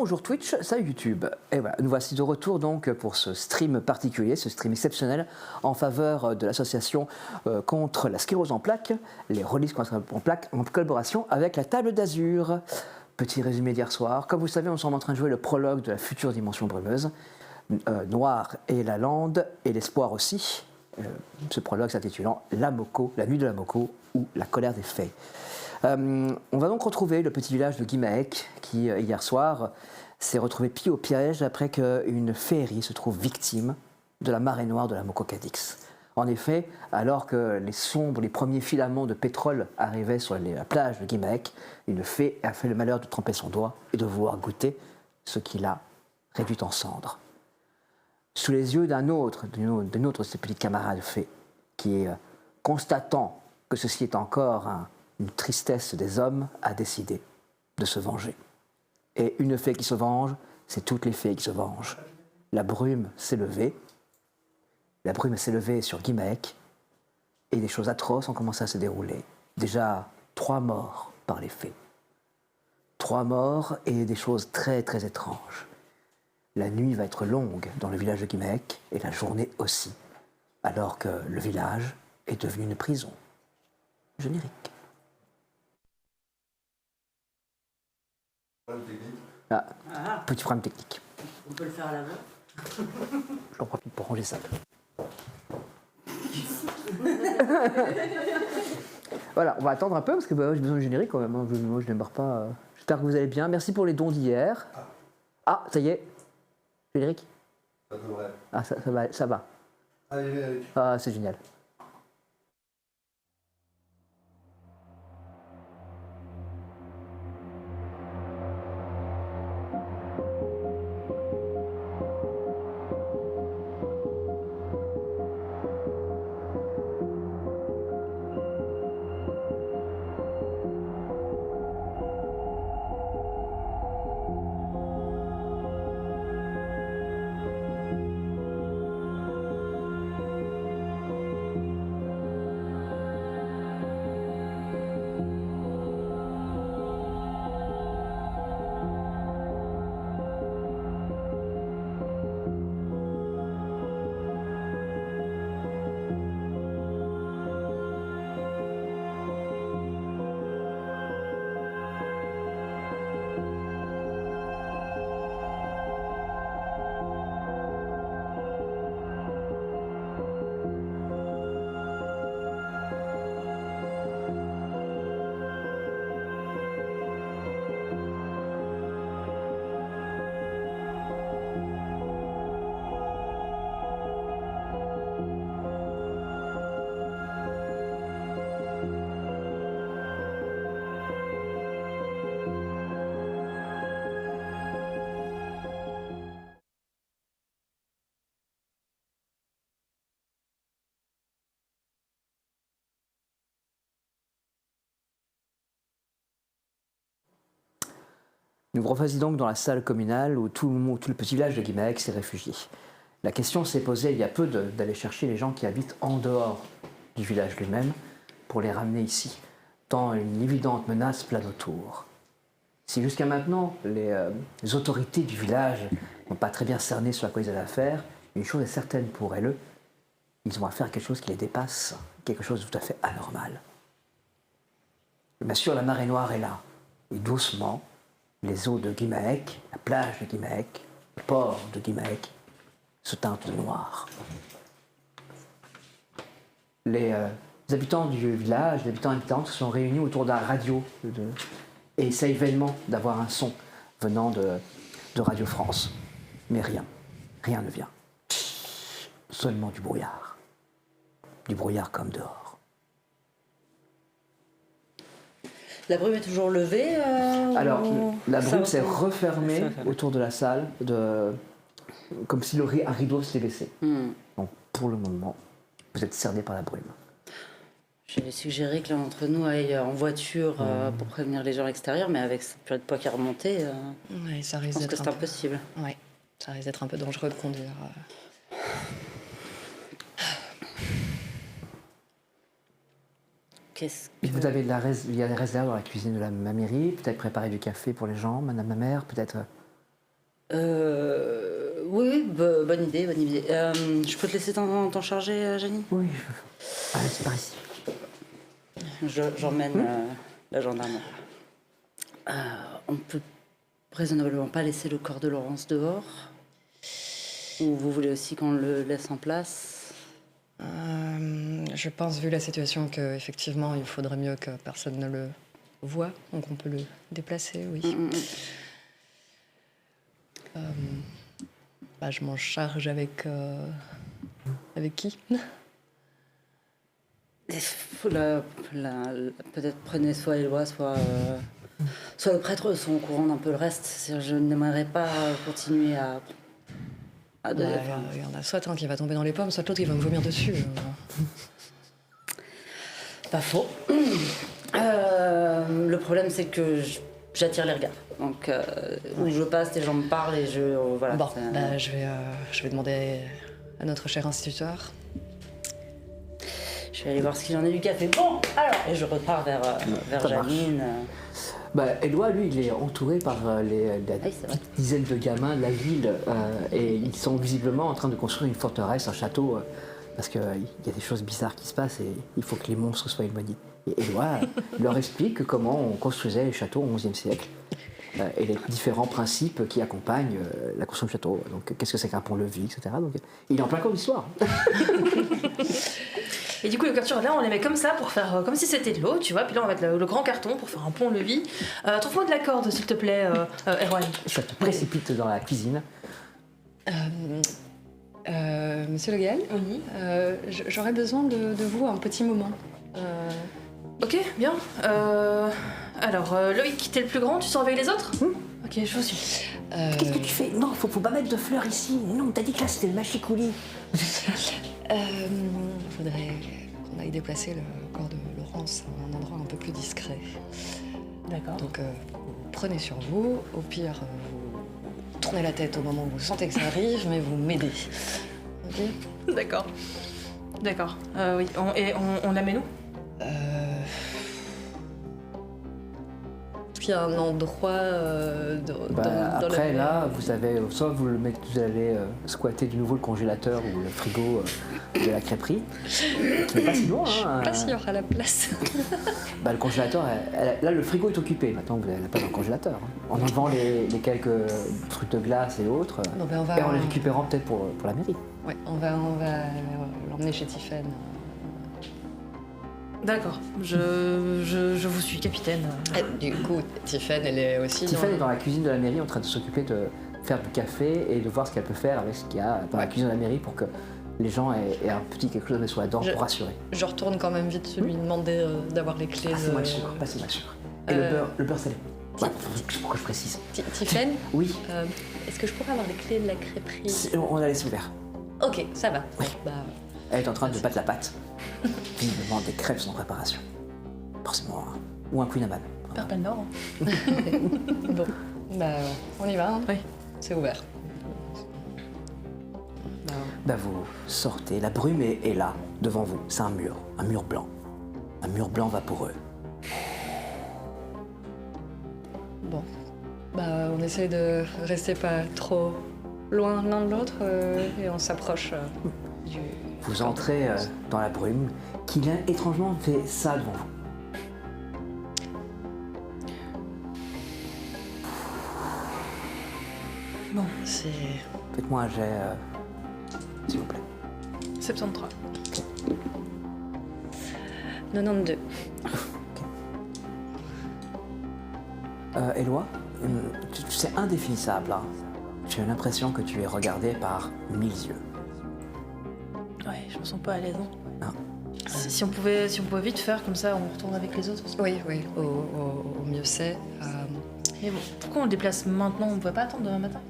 Bonjour Twitch, salut YouTube. Et voilà, nous voici de retour donc pour ce stream particulier, ce stream exceptionnel en faveur de l'association contre la sclérose en plaques, les Relais contre la sclérose en plaques, en collaboration avec la Table d'Azur. Petit résumé d'hier soir. Comme vous savez, nous sommes en train de jouer le prologue de la future dimension brumeuse, Noir et la Lande et l'espoir aussi. Ce prologue s'intitulant La Moko, la nuit de la Moko ou la colère des fées. On va donc retrouver le petit village de Guimaec qui, hier soir, s'est retrouvé pris au piège après qu'une féerie se trouve victime de la marée noire de la Moko Cadix. En effet, alors que les premiers filaments de pétrole arrivaient sur la plage de Guimaec, une fée a fait le malheur de tremper son doigt et de vouloir goûter ce qui l'a réduit en cendres. Sous les yeux d'un autre de ses petits camarades fées, qui, constatant que ceci est encore une tristesse des hommes, a décidé de se venger. Et une fée qui se venge, c'est toutes les fées qui se vengent. La brume s'est levée. La brume s'est levée sur Guimaec et des choses atroces ont commencé à se dérouler. Déjà 3 morts par les fées. 3 morts et des choses très très étranges. La nuit va être longue dans le village de Guimaec et la journée aussi, alors que le village est devenu une prison. Générique. Petit problème technique. On peut le faire à la main. J'en profite pour ranger ça. Voilà, on va attendre un peu parce que j'ai besoin de générique quand même. Moi, je ne démarre pas. J'espère que vous allez bien. Merci pour les dons d'hier. Ah, ça y est. Générique. Ça devrait. Ah, ça va. Allez, générique. Ah, c'est génial. Nous revoici donc dans la salle communale où tout le petit village de Guimaec s'est réfugié. La question s'est posée il y a peu d'aller chercher les gens qui habitent en dehors du village lui-même pour les ramener ici, tant une évidente menace plane autour. Si jusqu'à maintenant les autorités du village n'ont pas très bien cerné sur à quoi ils avaient affaire, une chose est certaine pour eux, ils ont affaire à quelque chose qui les dépasse, quelque chose de tout à fait anormal. Bien sûr, la marée noire est là, et doucement, les eaux de Guimaec, la plage de Guimaec, le port de Guimaec se teintent de noir. Les habitants du village, les habitants et habitantes se sont réunis autour d'un radio et essayent vainement d'avoir un son venant de Radio France. Mais rien ne vient. Seulement du brouillard. Du brouillard comme dehors. La brume est toujours levée Alors, la brume va s'est pas refermée autour de la salle, comme si un rideau s'était baissé. Donc, pour le moment, vous êtes cerné par la brume. J'ai suggéré que l'un d'entre nous aille en voiture pour prévenir les gens extérieurs, mais avec cette purée de poids qui a remonté, Ouais, ça je risque pense que d'être c'est impossible. Ouais, ça risque d'être un peu dangereux de conduire. Qu'est-ce Et que... vous avez il y a des réserves dans la cuisine de ma mairie, peut-être préparer du café pour les gens, madame ma mère, peut-être Oui, bonne idée, bonne idée. Je peux te laisser t'en charger, Janie? Oui. Ah, c'est par ici. J'emmène la gendarme. On peut raisonnablement pas laisser le corps de Laurence dehors? Ou vous voulez aussi qu'on le laisse en place? Je pense, vu la situation, qu'effectivement, il faudrait mieux que personne ne le voie. Donc on peut le déplacer, oui. Je m'en charge avec... avec qui? Peut-être prenez soit Éloi, soit le prêtre sont au courant d'un peu le reste. Je n'aimerais pas continuer à donner. Il y en a soit un qui va tomber dans les pommes, soit l'autre qui va me vomir dessus. Pas faux. Le problème, c'est que j'attire les regards. Donc, où je passe, les gens me parlent et voilà. Bon, je vais demander à notre cher instituteur. Je vais aller voir ce qu'il en est du café. Bon, alors, et je repars vers Ça Janine. Éloi, lui, il est entouré par la vrai. dizaine de gamins de la ville et ils sont visiblement en train de construire une forteresse, un château, parce qu'il y a des choses bizarres qui se passent et il faut que les monstres soient éloignés. Et Éloi leur explique comment on construisait les châteaux au XIe siècle et les différents principes qui accompagnent la construction du château. Donc, qu'est-ce que c'est qu'un pont-levis, etc. Donc, il est en plein cours d'histoire. Et du coup, les couvertures, là, on les met comme ça pour faire comme si c'était de l'eau, tu vois. Puis là, on va mettre le grand carton pour faire un pont-levis. Trouve-moi de la corde, s'il te plaît, Erwan. Ça te précipite dans la cuisine. Monsieur Le Gall, Oui. j'aurais besoin de vous un petit moment. Ok, bien. Alors, Loïc, t'es le plus grand, tu sors avec les autres? Ok, je vous suis. Qu'est-ce que tu fais? Non, faut pas mettre de fleurs ici. Non, t'as dit que là, c'était le machicoulis. Faudrait qu'on aille déplacer le corps de Laurence à un endroit un peu plus discret. D'accord. Donc, vous prenez sur vous. Au pire, vous tournez la tête au moment où vous sentez que ça arrive, mais vous m'aidez. Ok? D'accord. D'accord. Oui. On la met où? Est-ce qu'il y a un endroit dans Après, la... là, vous avez, soit vous allez squatter de nouveau le congélateur ou le frigo de la crêperie, qui n'est pas si loin. Je sais pas s'il y aura la place. Le congélateur, là, le frigo est occupé. Maintenant, vous n'avez pas dans le congélateur. En enlevant les quelques trucs de glace et autres, et en les récupérant peut-être pour la mairie. Ouais, on va l'emmener chez Tiffen. D'accord. Je vous suis, capitaine. Du coup, Tiffen, elle est aussi Tiffen est dans la cuisine de la mairie en train de s'occuper de faire du café et de voir ce qu'elle peut faire avec ce qu'il y a dans la cuisine de la mairie pour que les gens aient un petit quelque chose à mettre sur la dent pour rassurer. Je retourne quand même vite lui demander d'avoir les clés. Passez-moi le sucre, passez-moi le sucre. Et le beurre salé. Ouais, pourquoi je précise. Tiffen, Oui, est-ce que je pourrais avoir les clés de la crêperie? on a laissé ouvert. Ok, ça va. Oui. Bah, Elle est en train de battre la pâte. Visiblement, des crêpes sont en préparation. Forcément, ou un Queen Amman. Perds pas le nord. bon, on y va. Hein. Oui. C'est ouvert. Vous sortez, la brume est là, devant vous. C'est un mur blanc. Un mur blanc vaporeux. Bon, on essaie de rester pas trop loin l'un de l'autre et on s'approche du... Vous entrez dans la brume, qui étrangement fait ça devant vous. Bon, C'est... Faites-moi un jet, s'il vous plaît. 73. 92. Éloi, c'est indéfinissable. Hein. J'ai l'impression que tu es regardé par 1000 yeux. Ouais, je me sens pas à l'aise. Non. Si on pouvait vite faire comme ça, on retourne avec les autres. Oui, au mieux c'est. Mais bon, pourquoi on le déplace maintenant? On ne pouvait pas attendre demain matin?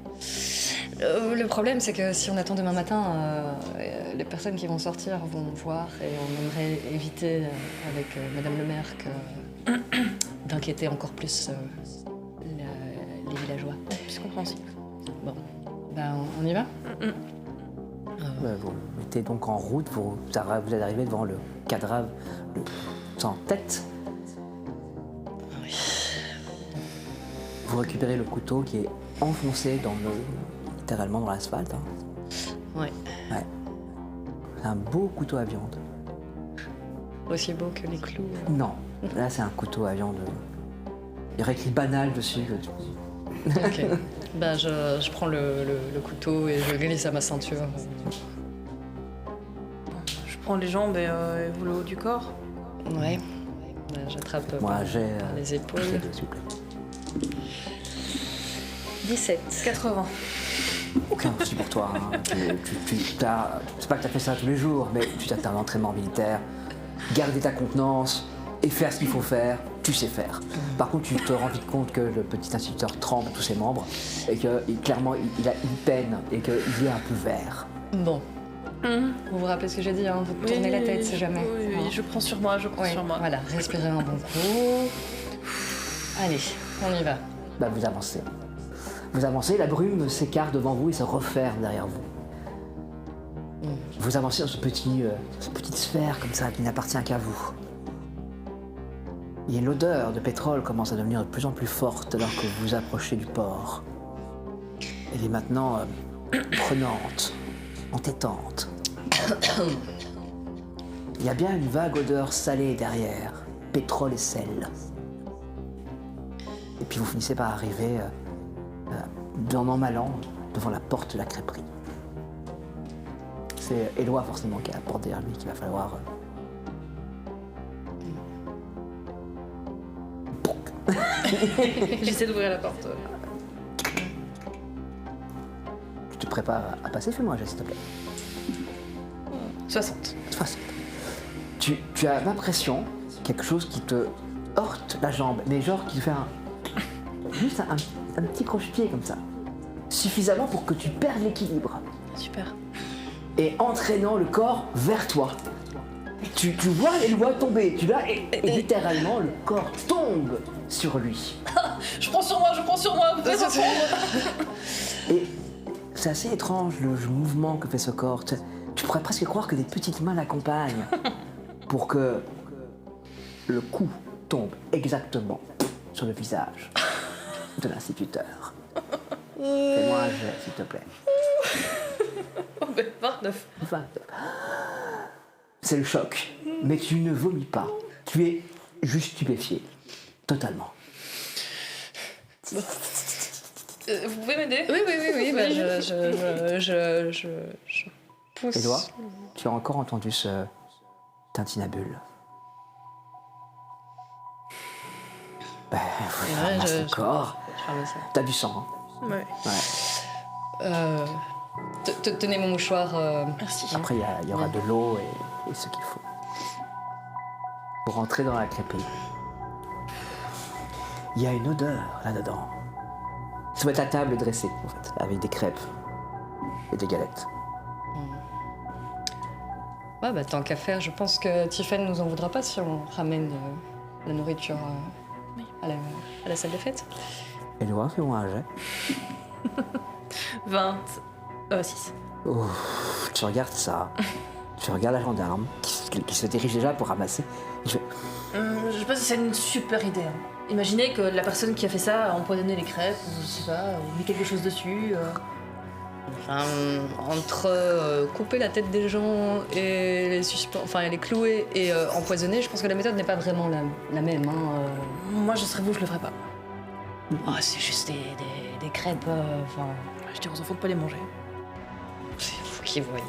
Le problème, c'est que si on attend demain matin, les personnes qui vont sortir vont voir et on aimerait éviter avec Madame le maire d'inquiéter encore plus les villageois. Plus compréhensible. Bon, on y va? Vous mettez donc en route, vous êtes arrivé devant le cadavre sans tête. Oui. Vous récupérez le couteau qui est enfoncé littéralement dans l'asphalte. Hein. Ouais. Ouais. C'est un beau couteau à viande. Aussi beau que les clous. Non, là c'est un couteau à viande. Il y aurait écrit banal dessus. Ok. Bah, je prends le couteau et je le glisse à ma ceinture. Je prends les jambes et vous le haut du corps. Ouais. Bah, j'attrape Moi j'ai. par les épaules. S'il vous plaît. 17. 80. Aucun souci pour toi. Hein. C'est pas que tu as fait ça tous les jours, mais tu t'as un entraînement militaire. Garder ta contenance et faire ce qu'il faut faire, tu sais faire. Par contre, tu te rends vite compte que le petit instituteur tremble à tous ses membres et que clairement il a une peine et qu'il est un peu vert. Bon. Vous vous rappelez ce que j'ai dit, hein, vous tournez la tête si jamais. Oui, Hein. je prends sur moi, je prends Ouais, sur moi. voilà, respirez un bon coup. Allez, on y va. Bah, vous avancez. Vous avancez, la brume s'écarte devant vous et se referme derrière vous. Vous avancez dans cette petite sphère comme ça qui n'appartient qu'à vous. Et l'odeur de pétrole commence à devenir de plus en plus forte alors que vous vous approchez du port. Elle est maintenant prenante, entêtante. Il y a bien une vague odeur salée derrière, pétrole et sel. Et puis vous finissez par arriver d'un an mal an devant la porte de la crêperie. C'est Éloi forcément qui a la porte derrière lui qu'il va falloir... J'essaie d'ouvrir la porte. Tu te prépares à passer, fais-moi un geste, s'il te plaît. 60. 60. Tu as l'impression quelque chose qui te heurte la jambe, mais genre qui te fait juste un petit croche-pied comme ça. Suffisamment pour que tu perdes l'équilibre. Super. Et entraînant le corps vers toi. Tu vois les doigts tomber, tu l'as, et littéralement le corps tombe sur lui. Je prends sur moi, vous pouvez s'en Et c'est assez étrange le mouvement que fait ce corps. Tu pourrais presque croire que des petites mains l'accompagnent pour que le coup tombe exactement sur le visage de l'instituteur. Fais-moi un jet, s'il te plaît. Oh, ben 29. 29. C'est le choc, mais tu ne vomis pas. Tu es juste stupéfié, totalement. Vous pouvez m'aider? Oui, bah, je pousse. Éloi, tu as encore entendu ce tintinabule. Ben, vous Ouais, ramassez le je- corps. Je ferme ça. T'as du sang, hein. Ouais. Ouais. Tenez mon mouchoir. Merci. Après, il y aura de l'eau et ce qu'il faut. Pour rentrer dans la crêperie, il y a une odeur là-dedans. Ça va être la table dressée, en fait, avec des crêpes et des galettes. Ouais, bah tant qu'à faire, je pense que Tiffen nous en voudra pas si on ramène la nourriture à la salle de fête. Éloi, fais-moi un jet. 26. Oh, tu regardes ça. Tu regardes la gendarme qui se dirige déjà pour ramasser. Et tu fais, Je pense que c'est une super idée. Hein. Imaginez que la personne qui a fait ça a empoisonné les crêpes, ou je sais pas, ou mis quelque chose dessus. Enfin, entre couper la tête des gens et les clouer et empoisonner, je pense que la méthode n'est pas vraiment la même. Hein. Moi, je serais vous, je le ferais pas. Oh, c'est juste des crêpes. Enfin, Je dis aux enfants de pas les manger. c'est vous qui voyez.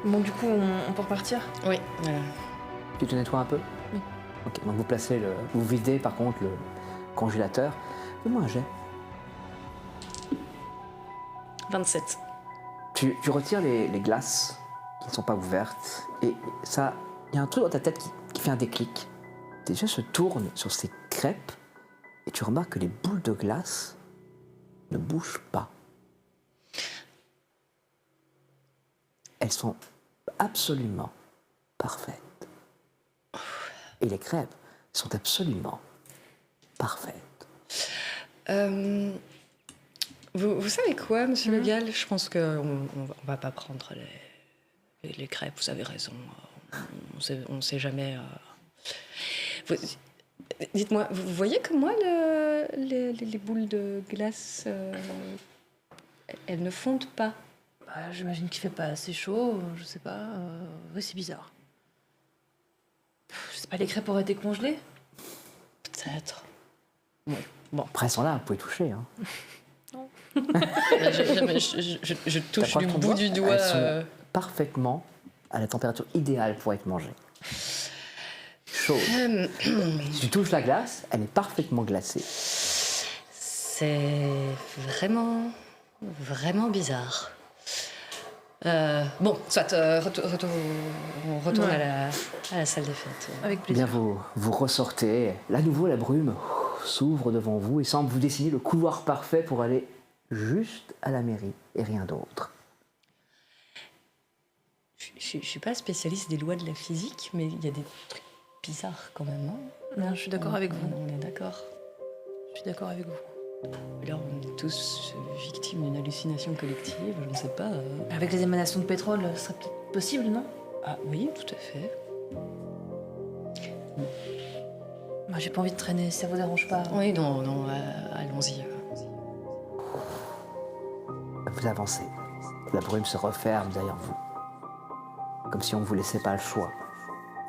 Bon, du coup, on peut repartir? Oui, voilà. tu te nettoies un peu. Oui. Ok, donc vous placez vous videz par contre le congélateur. Fais-moi un jet. 27. Tu retires les glaces qui ne sont pas ouvertes et ça, il y a un truc dans ta tête qui fait un déclic. Tes yeux se tournent sur ces crêpes et tu remarques que les boules de glace ne bougent pas. Elles sont absolument parfaites. Et les crêpes sont absolument parfaites. Vous savez quoi, monsieur Le Gall? Je pense qu'on va pas prendre les crêpes, vous avez raison. On sait jamais. Dites-moi, vous voyez comme moi les boules de glace, elles ne fondent pas. Bah, j'imagine qu'il fait pas assez chaud, je sais pas. Oui, c'est bizarre. Je sais pas, les crêpes auraient été congelées? Peut-être. Après, elles sont là, vous pouvez toucher. Hein. Je touche T'approches du ton bout doigt, du doigt. elles sont parfaitement à la température idéale pour être mangées. Chaude. Si tu touches la glace, elle est parfaitement glacée. C'est vraiment, vraiment bizarre. Bon, soit, on retourne à la salle des fêtes. Avec Eh bien, plaisir. vous ressortez. Là, à nouveau, la brume s'ouvre devant vous et semble vous dessiner le couloir parfait pour aller juste à la mairie et rien d'autre. Je suis pas spécialiste des lois de la physique, mais il y a des trucs bizarres quand même. Hein. Non, je suis d'accord avec vous. On est d'accord. Je suis d'accord avec vous. Alors, on est tous victimes d'une hallucination collective, je ne sais pas. Avec les émanations de pétrole, ce serait peut-être possible, non? Ah oui, tout à fait. Moi, j'ai pas envie de traîner, si ça vous dérange pas. Oui, non, allons-y. Vous avancez. La brume se referme derrière vous. Comme si on ne vous laissait pas le choix.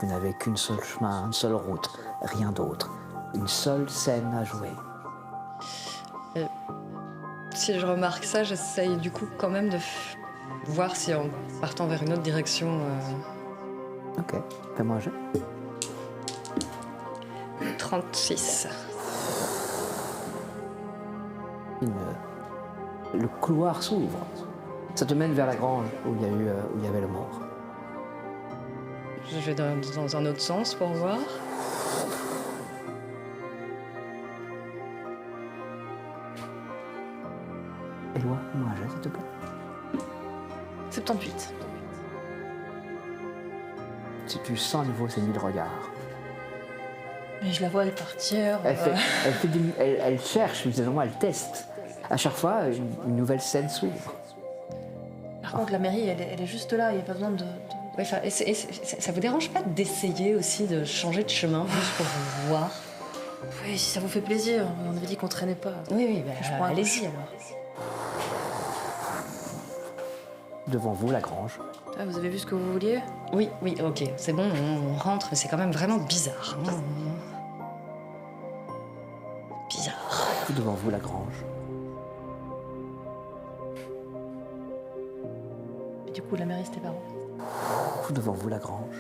Vous n'avez qu'une seule chemin, une seule route, rien d'autre. Une seule scène à jouer. Si je remarque ça, j'essaye du coup quand même de voir si en partant vers une autre direction... Ok, fais-moi un jet. 36. Le couloir s'ouvre. Ça te mène vers la grange où il y avait le mort. Je vais dans un autre sens pour voir. Éloi, fais-moi un jet, s'il te plaît. 78. Si tu sens à nouveau ces mille regards. Mais je la vois, elle partir. Elle cherche, évidemment, elle teste. À chaque fois, une nouvelle scène s'ouvre. Par contre, la mairie, elle est juste là, il n'y a pas besoin de... Ouais, ça vous dérange pas d'essayer aussi de changer de chemin juste pour voir? Oui, si ça vous fait plaisir, on avait dit qu'on traînait pas. Oui, Je prends un allez-y gauche. alors. Devant vous, la grange. Ah, vous avez vu ce que vous vouliez? Oui, ok, c'est bon, on rentre, mais c'est quand même vraiment bizarre. Bizarre. Devant vous, la grange. Et du coup, la mairie, c'était par où? Devant vous, la grange.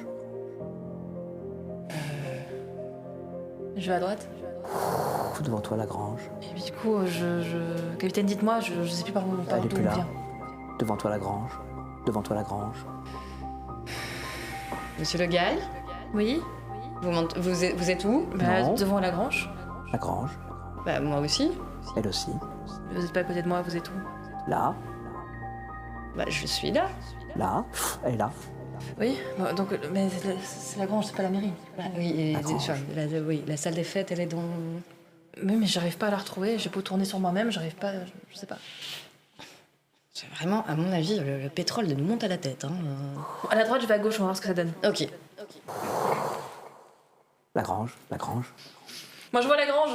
Je vais à droite. Devant toi, la grange. Et puis du coup, capitaine, dites-moi, je sais plus par où Elle est d'où plus on là. vient. Devant toi, la grange. Devant toi, la grange. Monsieur Le Gall, Oui, vous êtes où? bah, Non. devant la grange. La grange. Bah, moi aussi. Elle aussi. Vous n'êtes pas à côté de moi, vous êtes où? Là. Bah, je suis là. Là. Elle est là. Oui, bon, donc, mais c'est la grange, c'est pas la mairie. Bah, oui, La grange. oui, la salle des fêtes, elle est dans... Oui, mais j'arrive pas à la retrouver, j'ai beau tourner sur moi-même, j'arrive pas, je sais pas. C'est vraiment, à mon avis, le pétrole nous monte à la tête. Hein. À la droite, je vais à gauche, on va voir ce que ça donne. Ok. La grange. La grange. Moi, je vois la grange.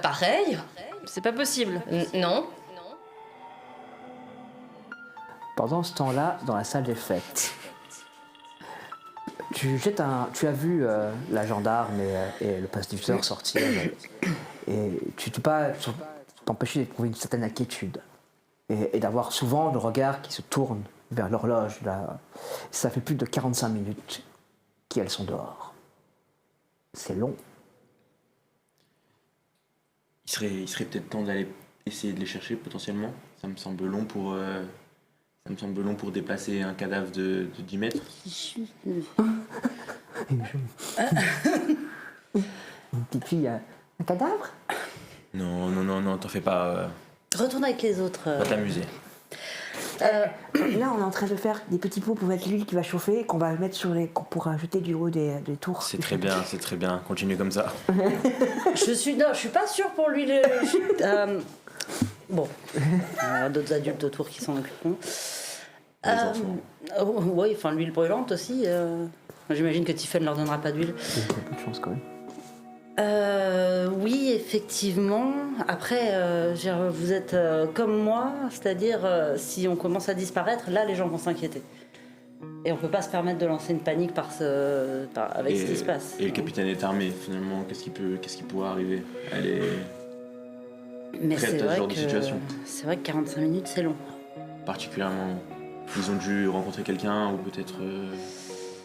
Pareil. C'est pas possible. Non. Pendant ce temps-là, dans la salle des fêtes, tu as vu la gendarme et le pacificateur sortir et tu ne peux pas t'empêcher d'éprouver une certaine inquiétude et d'avoir souvent le regard qui se tourne vers l'horloge. Ça fait plus de 45 minutes qu'elles sont dehors. C'est long. Il serait peut-être temps d'aller essayer de les chercher potentiellement. Ça me semble long pour déplacer un cadavre de 10 mètres. Une petite fille, un cadavre? Non, t'en fais pas. Retourne avec les autres. Va t'amuser. Là, on est en train de faire des petits pots pour mettre l'huile qui va chauffer, qu'on va mettre pour ajouter du haut des tours. C'est très bien. Continue comme ça. Je suis pas sûre pour lui. Bon, il y a d'autres adultes autour qui s'en occuperont. Oui, enfin l'huile brûlante aussi. J'imagine que Tiffen ne leur donnera pas d'huile. Il y a peu de chance quand même. Oui, effectivement. Après, je veux dire, vous êtes comme moi, c'est-à-dire si on commence à disparaître, là les gens vont s'inquiéter. Et on peut pas se permettre de lancer une panique avec ce qui se passe. Et le capitaine est armé, finalement, qu'est-ce qui pourrait arriver? Elle est Mais prête c'est à ce vrai genre de situation. c'est vrai que 45 minutes c'est long. Particulièrement, ils ont dû rencontrer quelqu'un ou peut-être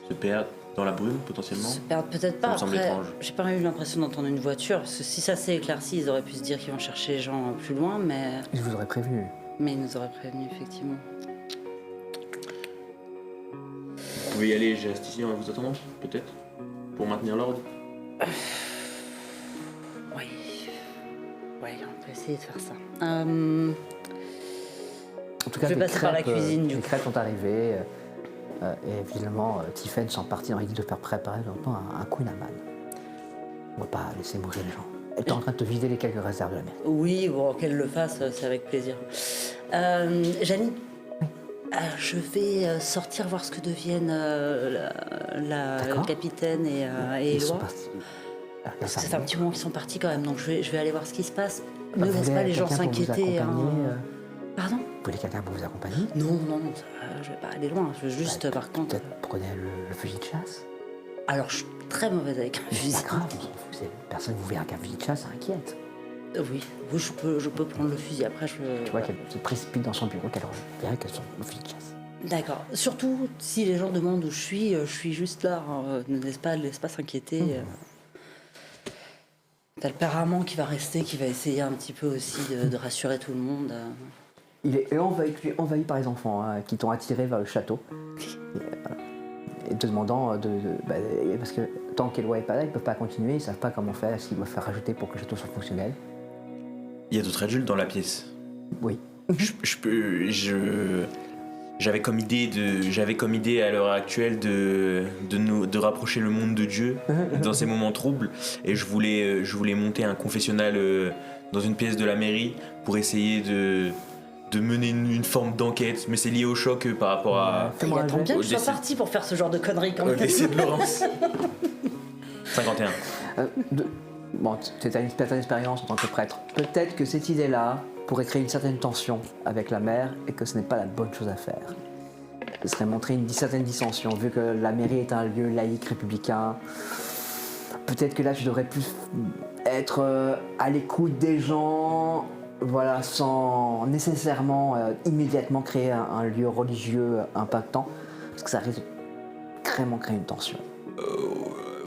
se perdre dans la brume potentiellement. Se perdre peut-être Ça pas. me semble Après, étrange. j'ai pas eu l'impression d'entendre une voiture. Parce que si ça s'est éclairci, ils auraient pu se dire qu'ils vont chercher les gens plus loin, mais Je vous aurais prévenu. ils nous auraient prévenus effectivement. Vous pouvez y aller, je reste ici en vous attendant, peut-être, pour maintenir l'ordre. Oui. Oui, on peut essayer de faire ça. En tout cas, Je vais les passer par la crêpes, cuisine, du les coup. crêpes sont arrivées et finalement, Tiffen sont partis dans l'idée de faire préparer un Queen Amman. On va pas laisser mourir les gens. Elle est en train de te vider les quelques réserves de la mer. Oui, bon, qu'elle le fasse, c'est avec plaisir. Janie, je vais sortir voir ce que deviennent le D'accord. capitaine et Ils sont Éloi. partis. Alors, il y a Ça ça. fait un petit moment qu'ils sont partis quand même, donc je vais aller voir ce qui se passe. Ne Vous laisse voulez pas les gens quelqu'un pour vous s'inquiéter. Hein. accompagner, Pardon? Vous voulez quelqu'un pour vous accompagner? Non, je vais pas aller loin. Je veux juste, par contre. Peut-être prenez le fusil de chasse. Alors, je suis très mauvaise avec un C'est fusil. pas grave, on s'en fout. Personne ne vous verra qu'un fusil de chasse, ça inquiète. Oui, je peux prendre le fusil. Après, Tu vois qu'elle se précipite dans son bureau, qu'elle verrait qu'elle le fusil de chasse. D'accord. Surtout, si les gens demandent où je suis juste là. Hein. Ne laisse pas s'inquiéter. T'as le père Armand qui va rester, qui va essayer un petit peu aussi de rassurer tout le monde. Il est envahi par les enfants hein, qui t'ont attiré vers le château. Et te demandant parce que tant qu'Éloi n'est pas là, ils ne peuvent pas continuer, ils ne savent pas comment faire, ce qu'ils doivent faire rajouter pour que le château soit fonctionnel. Il y a d'autres adultes dans la pièce. Oui. J'avais comme idée à l'heure actuelle de rapprocher le monde de Dieu dans ces moments troubles, et je voulais monter un confessionnal dans une pièce de la mairie pour essayer de mener une forme d'enquête, mais c'est lié au choc par rapport à Il Fais-moi un attend jet. bien que je sois décès. partie pour faire ce genre de conneries quand au même. décès de Laurence. 51. Bon, c'est une certaine expérience en tant que prêtre. Peut-être que cette idée-là pourrait créer une certaine tension avec la mère et que ce n'est pas la bonne chose à faire. Ce serait montrer une certaine dissension, vu que la mairie est un lieu laïque, républicain. Peut-être que là, tu devrais plus être à l'écoute des gens, voilà, sans nécessairement immédiatement créer un lieu religieux impactant, parce que ça risque de vraiment créer une tension.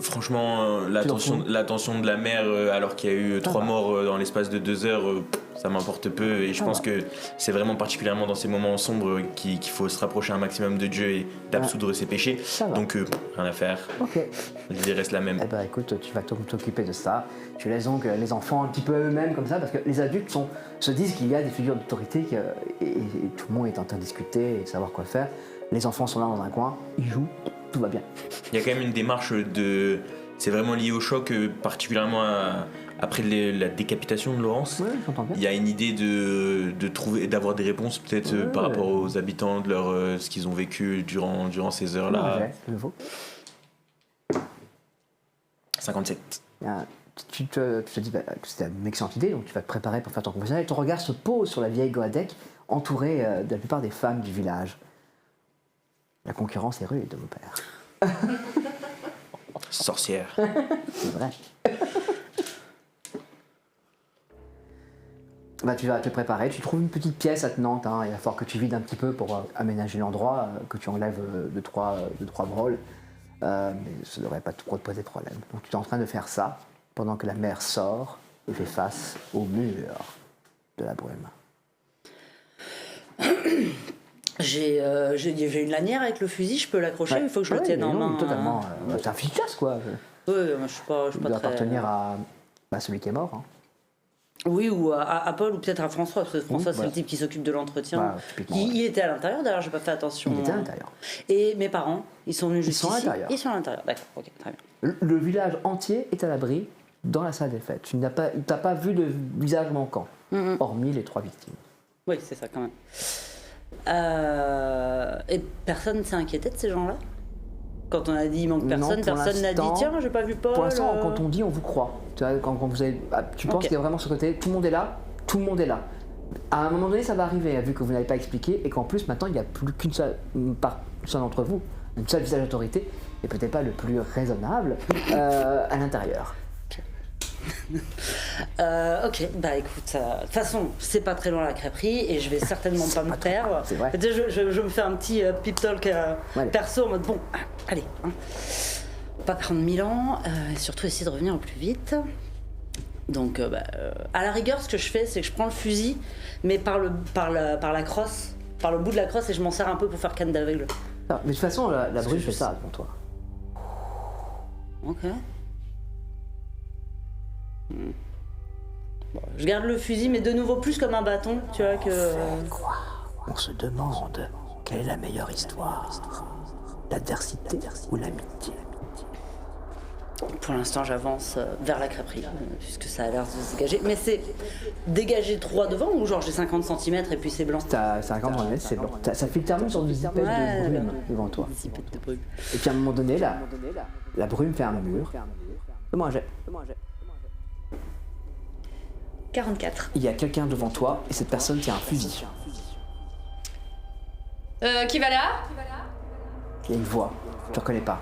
Franchement, l'attention de la mère, alors qu'il y a eu 3 morts dans l'espace de 2 heures, ça m'importe peu. Et je pense que c'est vraiment particulièrement dans ces moments sombres qu'il faut se rapprocher un maximum de Dieu et d'absoudre ses péchés. Ça va. Donc, rien à faire. Ok. L'idée reste la même. Eh ben écoute, tu vas t'occuper de ça. Tu laisses donc les enfants un petit peu eux-mêmes comme ça, parce que les adultes se disent qu'il y a des figures d'autorité et tout le monde est en train de discuter et de savoir quoi faire. Les enfants sont là dans un coin, ils jouent, tout va bien. Il y a quand même une démarche de... C'est vraiment lié au choc, particulièrement après la décapitation de Laurence. Oui, j'entends bien. Il y a une idée d'avoir des réponses peut-être par rapport aux habitants, de ce qu'ils ont vécu durant ces heures-là. Ouais, de nouveau. 57. Tu te dis que c'était une excellente idée, donc tu vas te préparer pour faire ton confessionnal. Et ton regard se pose sur la vieille Goadec, entourée de la plupart des femmes du village. La concurrence est rude, mon père. Sorcière. C'est vrai. Bah, tu vas te préparer, tu trouves une petite pièce attenante, hein. Il va falloir que tu vides un petit peu pour aménager l'endroit, que tu enlèves de trois brôles. Mais ça ne devrait pas trop te poser de problème. Donc tu es en train de faire ça pendant que la mère sort et fait face au mur de la brume. J'ai une lanière avec le fusil, je peux l'accrocher, il faut que je le tienne en main. Totalement. C'est un fusil de chasse, quoi. Oui, moi je suis pas Il doit très... appartenir à celui qui est mort. Hein. Oui, ou à Paul, ou peut-être à François, parce que François, c'est voilà. le type qui s'occupe de l'entretien. Voilà, typiquement, Il était à l'intérieur, d'ailleurs, j'ai pas fait attention. Il était à l'intérieur. Et mes parents, ils sont venus juste sont à ici. l'intérieur. Ils sont à l'intérieur, d'accord, ok, très bien. Le village entier est à l'abri dans la salle des fêtes. Tu n'as pas vu de visage manquant, hormis les 3 victimes. Oui, c'est ça quand même. Et personne ne s'est inquiété de ces gens-là? Quand on a dit il manque Non, personne, pour personne n'a dit l'instant- tiens, j'ai pas vu Paul. Pour l'instant, quand on dit, on vous croit. Tu vois, quand vous avez, tu penses Ok. qu'il y a vraiment ce côté, tout le monde est là, tout le monde est là. À un moment donné, ça va arriver, vu que vous n'avez pas expliqué, et qu'en plus, maintenant, il n'y a plus qu'une seule personne d'entre vous, une seule visage d'autorité, et peut-être pas le plus raisonnable, à l'intérieur. Ok, bah écoute, de toute façon, c'est pas très loin la crêperie et je vais certainement pas me perdre. c'est vrai. Je me fais un petit pep talk Ouais. perso en mode bon, allez, hein. Pas prendre 1000 ans et surtout essayer de revenir au plus vite. Donc, à la rigueur, ce que je fais, c'est que je prends le fusil, mais par la crosse, par le bout de la crosse et je m'en sers un peu pour faire canne d'aveugle. Ah, mais de toute façon, la brume que fait je ça devant toi. Ok. Bon, je garde le fusil, mais de nouveau plus comme un bâton, tu vois, que... On se demande quelle est la meilleure histoire, l'adversité ou l'amitié. Pour l'instant, j'avance vers la crêperie, puisque ça a l'air de se dégager. Mais c'est dégagé droit devant ou genre j'ai 50 cm et puis c'est blanc? T'as 50 cm, c'est blanc. Ça fait littéralement sur des zippettes Ouais, de brume devant toi. Zipette de brume. Et puis à un moment donné, la brume fait un mur. Fais-moi un jet. 44. Il y a quelqu'un devant toi et cette personne tient un fusil. Qui va là? Il y a une voix. Tu reconnais pas.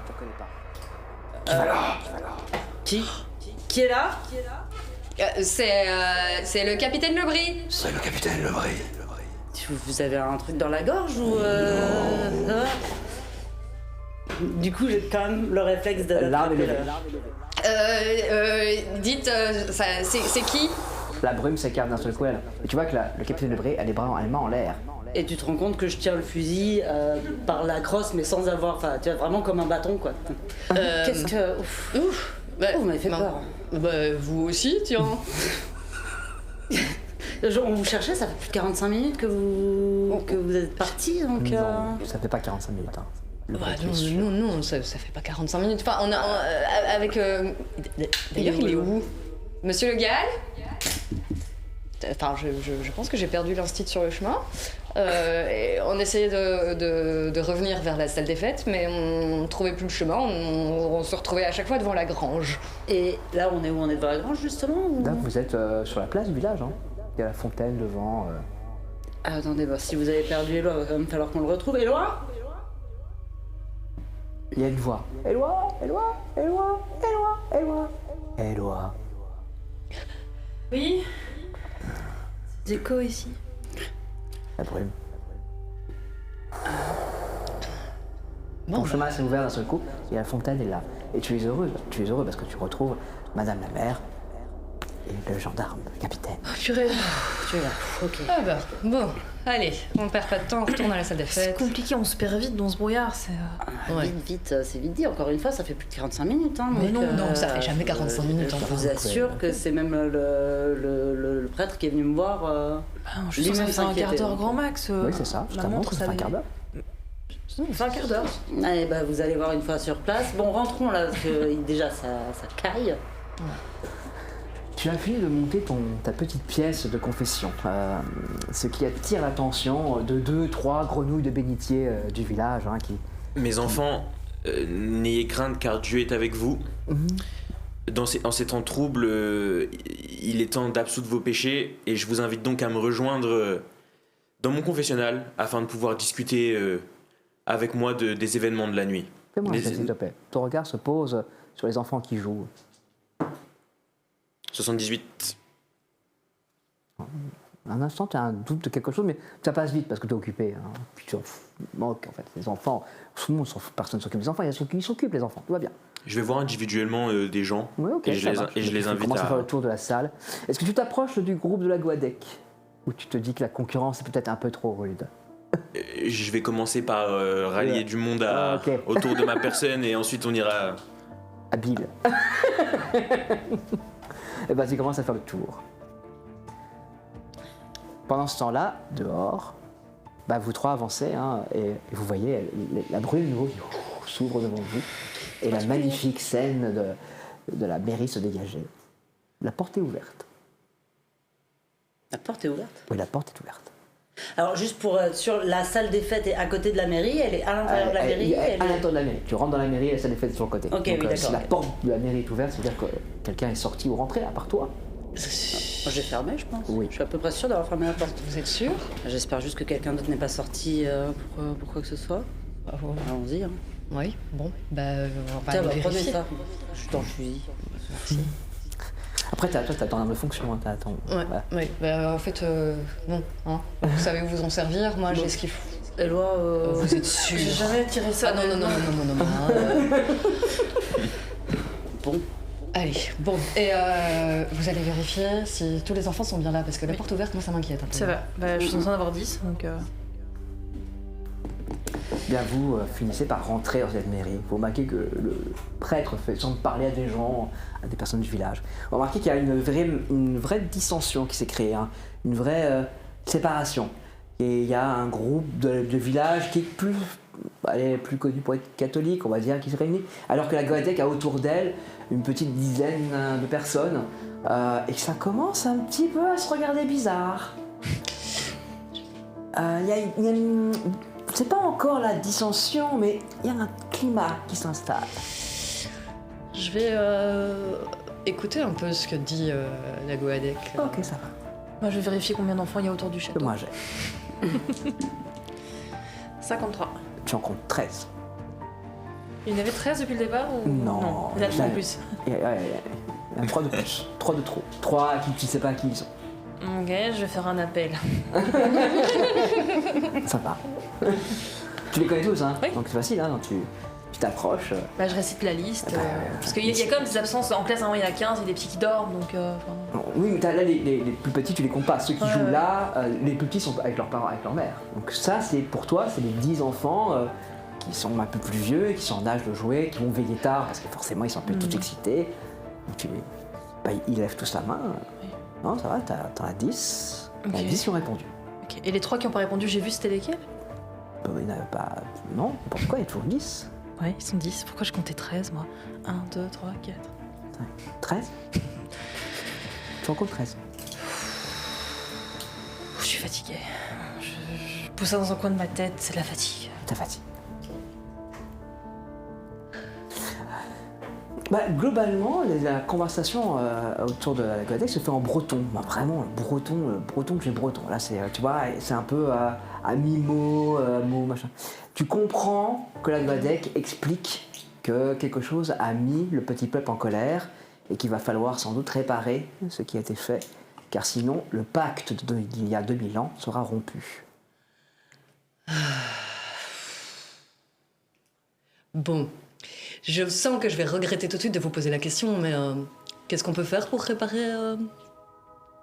Qui est là? C'est le capitaine Lebris. C'est le capitaine Lebris. Vous avez un truc dans la gorge ou... ça va. Du coup, j'ai quand même le réflexe de... L'arme est levée. Dites, c'est qui? La brume s'écarte d'un seul coup. Et tu vois que le capitaine Lebré a les mains en l'air. Et tu te rends compte que je tiens le fusil par la crosse, mais sans avoir... Enfin, tu vois, vraiment comme un bâton, quoi. Qu'est-ce que... Ouf. Bah, Oh, vous m'avez fait peur. Bah, vous aussi, tiens. On vous cherchait, ça fait plus de 45 minutes que vous êtes partis, donc... Non, ça fait pas 45 minutes. Hein. Le Bah, bruit qui est sûr. non, ça fait pas 45 minutes. Enfin, on a... avec... D'ailleurs, il est où? Monsieur Le Gall? Enfin, je pense que j'ai perdu l'instit sur le chemin. Et on essayait de revenir vers la salle des fêtes, mais on ne trouvait plus le chemin. On se retrouvait à chaque fois devant la grange. Et là, on est où? On est devant la grange, justement ou... Là, vous êtes sur la place du village. Hein. Il y a la fontaine devant. Ah, attendez, bah, si vous avez perdu Éloi, il va quand même falloir qu'on le retrouve. Éloi? Il y a une voix. Éloi, Éloi, Éloi, Éloi, Éloi, Éloi. Oui. Des échos ici. La brume. Bon, Ton chemin s'est ouvert d'un seul coup et la fontaine est là. Et tu es heureux parce que tu retrouves Madame la mère et le gendarme, le capitaine. Oh, purée. Tu es là, ok. Ah bah, bon, allez, on perd pas de temps, on retourne à la salle des C'est fêtes. compliqué, on se perd vite dans ce brouillard. C'est. Ouais. Vite, c'est vite dit. Encore une fois, ça fait plus de 45 minutes. Hein, Mais donc, non, ça fait jamais 45 minutes, Je enfin. vous assure que c'est même le prêtre qui est venu me voir. Je suis Lui-même censée faire un quart s'inquiétait. d'heure grand max. Oui, c'est ça. La Ta montre, montre, ça ça fait un va. quart d'heure. C'est un quart d'heure. Allez, bah, vous allez voir une fois sur place. Bon, rentrons là, parce que déjà, ça caille. Tu as fini de monter ta petite pièce de confession, ce qui attire l'attention de 2-3 grenouilles de bénitier du village qui... Mes enfants, n'ayez crainte car Dieu est avec vous. En ces temps troubles, il est temps d'absoudre vos péchés et je vous invite donc à me rejoindre dans mon confessionnal afin de pouvoir discuter avec moi des événements de la nuit. Fais-moi un Les- jet, s'il te plaît. Ton regard se pose sur les enfants qui jouent. 78. Un instant, tu as un doute de quelque chose, mais ça passe vite parce que tu es occupé. Hein. Puis tu manques, en fait. Les enfants, tout le monde, personne ne s'occupe des enfants, il y a ceux qui s'occupent, les enfants. Tout va bien. Je vais voir individuellement des gens Oui, ok, et je ça les, marche. et je les Tu invite commences à faire à... le tour de la salle. Est-ce que tu t'approches du groupe de la Guadec ou tu te dis que la concurrence est peut-être un peu trop rude? Je vais commencer par rallier Ouais. du monde Ok. autour de ma personne et ensuite on ira... Habile. Et ben, tu commences à faire le tour. Pendant ce temps-là, dehors, vous trois avancez et vous voyez la brume de nouveau qui s'ouvre devant vous et la magnifique scène de la mairie se dégager. La porte est ouverte. La porte est ouverte. Oui, la porte est ouverte. Alors juste pour être sûr, la salle des fêtes est à côté de la mairie, elle est à l'intérieur de la mairie. À elle est- l'intérieur de la mairie. Tu rentres dans la mairie, la salle des fêtes est sur le côté. Ok, Donc, oui, si d'accord, la ok. porte de la mairie est ouverte, c'est-à-dire que quelqu'un est sorti ou rentré, à part toi. Moi, j'ai fermé, je pense. Oui. Je suis à peu près sûre d'avoir fermé la porte. Vous êtes sûr? J'espère juste que quelqu'un d'autre n'est pas sorti pour quoi que ce soit. Allons-y. Hein. Oui, bon, bah, on va Tiens, aller prenez vérifier. ça. Je suis dans le fusil. Après, toi, t'as ton arme de fonction. Hein, t'as ton... Ouais, voilà. ouais. Bah, en fait, bon, hein, vous savez vous en servir, moi j'ai ce qu'il faut. Éloi, Vous êtes sûr? J'ai jamais tiré ça. Ah non, Bon. Allez, bon, et vous allez vérifier si tous les enfants sont bien là, parce que la porte ouverte, moi ça m'inquiète un peu. Ça va. Bah, je suis censée en avoir 10, donc... Bien, vous finissez par rentrer dans cette mairie. Vous remarquez que le prêtre semble parler à des gens, à des personnes du village. Vous remarquez qu'il y a une vraie dissension qui s'est créée, hein, une vraie séparation. Et il y a un groupe de village qui est plus connu pour être catholique, on va dire, qui se réunit, alors que la Goadec a autour d'elle une petite dizaine de personnes, et que ça commence un petit peu à se regarder bizarre. C'est pas encore la dissension, mais il y a un climat qui s'installe. Je vais écouter un peu ce que dit la Goadec. Ok, ça va. Moi, je vais vérifier combien d'enfants il y a autour du château. Moi, j'ai. 53. Tu en comptes 13. Il y en avait 13 depuis le départ ou... Non, il y en a jamais. en plus. Il y a 3 de plus. 3 de trop. 3 qui tu sais pas qui ils sont. Ok, je vais faire un appel. Ça va. Tu les connais tous, hein? Oui. Donc c'est facile, hein? Donc tu t'approches. Bah, je récite la liste. Bah, parce qu'il y a quand même des absences en classe, hein, il y en a 15, il y a des petits qui dorment, donc... Bon, oui, mais là, les plus petits, tu les comptes pas. Ceux qui Ouais, jouent ouais. là, les plus petits sont avec leurs parents, avec leur mère. Donc ça, c'est pour toi, c'est les 10 enfants qui sont un peu plus vieux, qui sont en âge de jouer, qui vont veiller tard, parce que forcément, ils sont un peu tous excités. Donc, ils lèvent tous la main. Oui. Non, ça va, t'en as 10. Il y en a Ok. 10 qui ont répondu. Ok. Et les 3 qui n'ont pas répondu, j'ai vu, c'était lesquels? Il n'y en avait pas... Non, pourquoi il y a toujours 10? Ouais, ils sont 10. Pourquoi je comptais 13, moi? 1, 2, 3, 4. 13? Tu en comptes 13. Je suis fatiguée. Je pousse ça dans un coin de ma tête, c'est de la fatigue. T'as fatigue. Bah, globalement, la conversation autour de la Goadec se fait en breton. Bah, vraiment, le breton que j'ai breton. Là, c'est, tu vois, c'est un peu à mi-mot, mot, machin. Tu comprends que la Goadec explique que quelque chose a mis le petit peuple en colère et qu'il va falloir sans doute réparer ce qui a été fait, car sinon, le pacte d'il y a 2000 ans sera rompu. Bon, je sens que je vais regretter tout de suite de vous poser la question, mais qu'est-ce qu'on peut faire pour réparer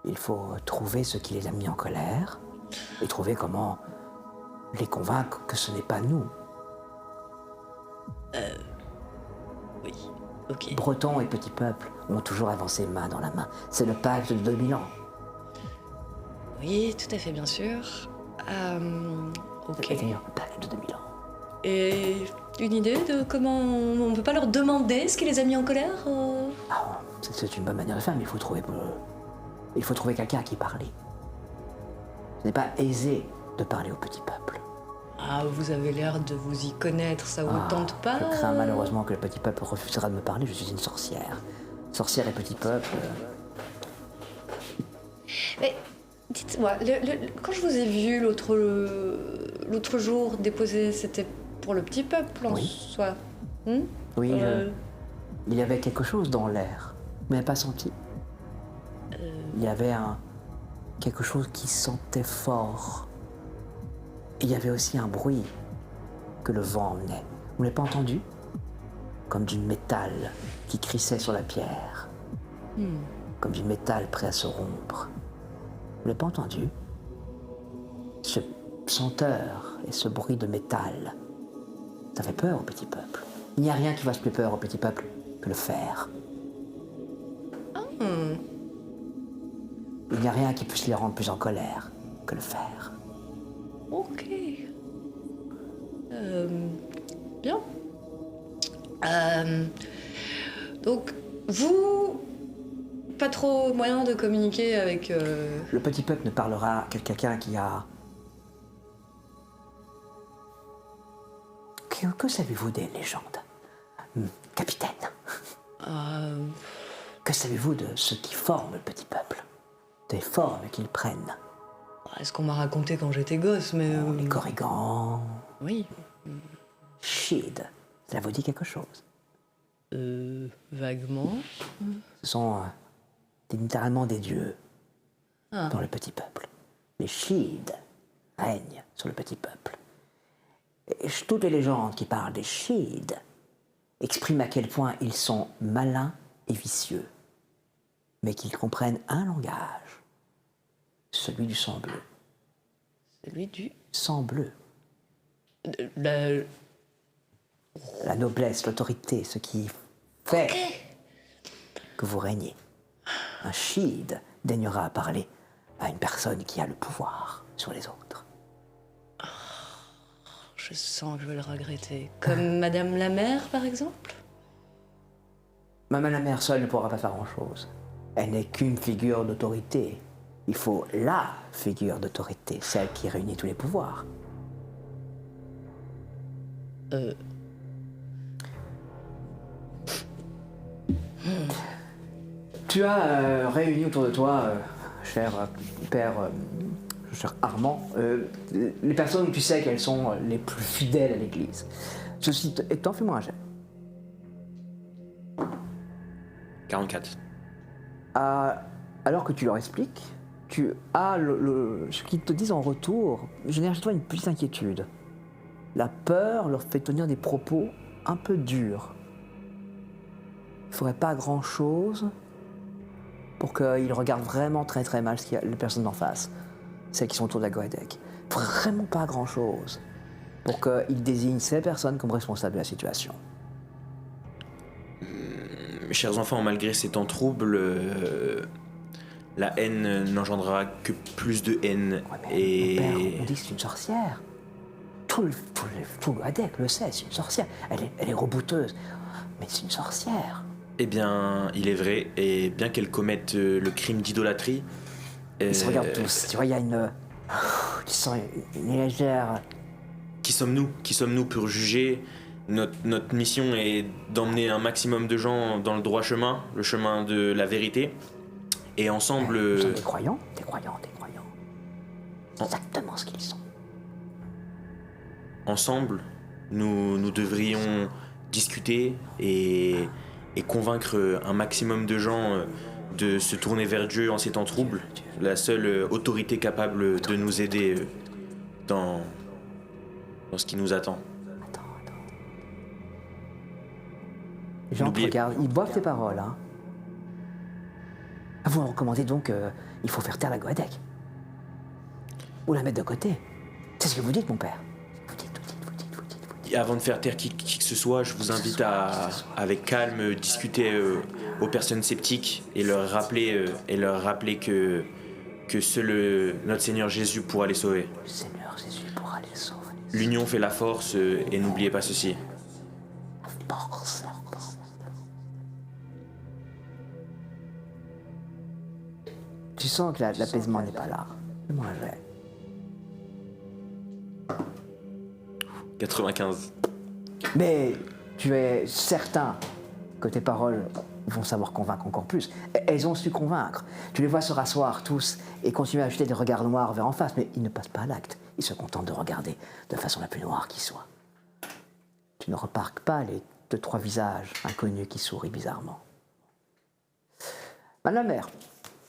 Il faut trouver ce qui les a mis en colère et trouver comment les convaincre que ce n'est pas nous. Oui, ok. Bretons et petits peuples ont toujours avancé main dans la main. C'est le pacte de 2000 ans. Oui, tout à fait, bien sûr. Ok. Et d'ailleurs, le pacte de 2000 ans. Et une idée de comment on peut pas leur demander ce qui les a mis en colère Ah, c'est une bonne manière de faire, mais il faut trouver quelqu'un à qui parler. Ce n'est pas aisé de parler au petit peuple. Ah, vous avez l'air de vous y connaître, ça vous tente pas Je crains malheureusement que le petit peuple refusera de me parler, je suis une sorcière. Sorcière et petit peuple. Mais dites-moi, quand je vous ai vu l'autre jour déposer, c'était pour le petit peuple en Oui. soi. Oui, il y avait quelque chose dans l'air. Vous n'avez pas senti? Il y avait quelque chose qui sentait fort. Et il y avait aussi un bruit que le vent emmenait. Vous ne l'avez pas entendu? Comme du métal qui crissait sur la pierre. Comme du métal prêt à se rompre. Vous ne l'avez pas entendu? Ce senteur et ce bruit de métal, ça fait peur au petit peuple. Il n'y a rien qui fasse plus peur au petit peuple que le fer. Il n'y a rien qui puisse les rendre plus en colère que le fer. Ok. Bien. Donc, vous, pas trop moyen de communiquer avec... Le petit peuple ne parlera qu'à quelqu'un qui a Que savez-vous des légendes, capitaine? Que savez-vous de ce qui forme le petit peuple? Des formes qu'ils prennent? Est-ce qu'on m'a raconté quand j'étais gosse, mais... Les Corrigans, Oui, Shid, cela vous dit quelque chose? vaguement. Ce sont littéralement des dieux Ah. dans le petit peuple. Les Shid règnent sur le petit peuple. Et toutes les légendes qui parlent des Shid expriment à quel point ils sont malins et vicieux, mais qu'ils comprennent un langage, celui du sang bleu. Celui du... Sang bleu. La... La noblesse, l'autorité, ce qui fait que vous régnez. Un Shid daignera parler à une personne qui a le pouvoir sur les autres. Je sens que je vais le regretter. Comme Madame la Mère, par exemple? Maman la mère seule ne pourra pas faire grand-chose. Elle n'est qu'une figure d'autorité. Il faut la figure d'autorité, celle qui réunit tous les pouvoirs. Tu as réuni autour de toi, cher père, cher Armand, les personnes où tu sais qu'elles sont les plus fidèles à l'Église. Ceci étant, fais-moi un jet. 44. Alors que tu leur expliques, tu as ce qu'ils te disent en retour génère chez toi une petite inquiétude. La peur leur fait tenir des propos un peu durs. Il ne ferait pas grand-chose pour qu'ils regardent vraiment très très mal les personnes d'en face, celles qui sont autour de la Goédec. Vraiment pas grand-chose pour qu'ils désignent ces personnes comme responsables de la situation. Mes chers enfants, malgré ces temps troubles, la haine n'engendrera que plus de haine. Ouais, mais mon père, on dit que c'est une sorcière. Tout le Goédec le sait, c'est une sorcière. Elle est rebouteuse, mais c'est une sorcière. Eh bien, il est vrai, et bien qu'elle commette le crime d'idolâtrie... Ils se regardent tous, tu vois, il y a une... Tu sens une légère... Qui sommes-nous pour juger? Notre mission est d'emmener un maximum de gens dans le droit chemin, le chemin de la vérité. Et ensemble... Ils sont des croyants. C'est exactement ce qu'ils sont. Ensemble, nous devrions discuter et convaincre un maximum de gens de se tourner vers Dieu en ces temps troubles, la seule autorité capable de nous aider dans ce qui nous attend. Attends. Les gens te N'oubliez- regardent, ils boivent tes paroles. Hein. Vous recommandez donc il faut faire taire la Goédec. Ou la mettre de côté. C'est ce que vous dites, mon père. Vous dites. Et avant de faire taire qui que ce soit, je vous invite à, avec calme, discuter aux personnes sceptiques et leur rappeler que seul notre Seigneur Jésus pourra les sauver. Le Seigneur Jésus pourra les sauver. L'union fait la force et n'oubliez pas ceci. Force. Tu sens que l'apaisement n'est pas là. Fais-moi un jet. 95. Mais tu es certain que tes paroles vont savoir convaincre encore plus. Elles ont su convaincre. Tu les vois se rasseoir tous et continuer à jeter des regards noirs vers en face, mais ils ne passent pas à l'acte. Ils se contentent de regarder de façon la plus noire qui soit. Tu ne remarques pas les 2-3 visages inconnus qui sourient bizarrement. Madame la mère,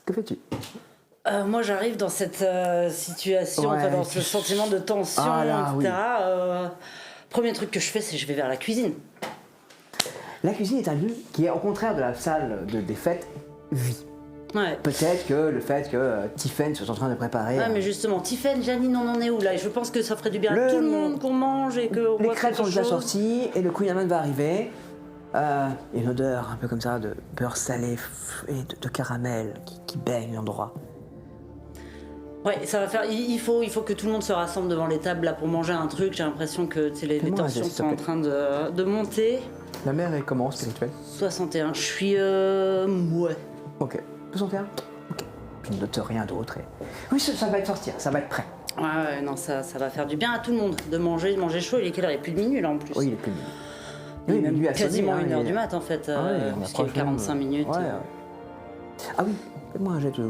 que fais-tu? Moi, j'arrive dans cette situation, Ouais, enfin, dans tu- ce sentiment de tension, Ah là, etc. Premier truc que je fais, c'est je vais vers la cuisine. La cuisine est un lieu qui est au contraire de la salle des fêtes, vit. Ouais. Peut-être que le fait que Tiffen soit en train de préparer... Ouais, mais justement, Tiffen, Janine, on en est où là? Et je pense que ça ferait du bien à tout le monde qu'on mange et qu'on les boive crêpes quelque sont déjà chose. sorties et le Queen Amman va arriver. Il y a une odeur un peu comme ça de beurre salé et de caramel qui baigne l'endroit. Ouais, ça va faire. Il faut que tout le monde se rassemble devant les tables là pour manger un truc. J'ai l'impression que tu sais, les Fais-moi un tensions geste, s'il te sont en plaît. train de monter. La mère est comment, spirituelle? 61. Je suis. Ouais. Ok. 61? Ok. Tu ne notes rien d'autre. Oui, ça va être sortir, ça va être prêt. Ouais, non, ça va faire du bien à tout le monde de manger chaud. Il est quelle heure? Il est plus de minuit là en plus. Oui, il est plus mieux. Il est Oui, même lui a quasiment sonné, hein, 1h il- du mat en fait, Ah ouais, on parce qu'il y a approche 45 même, minutes. Ouais, ouais. Ah oui, fais-moi un jet de.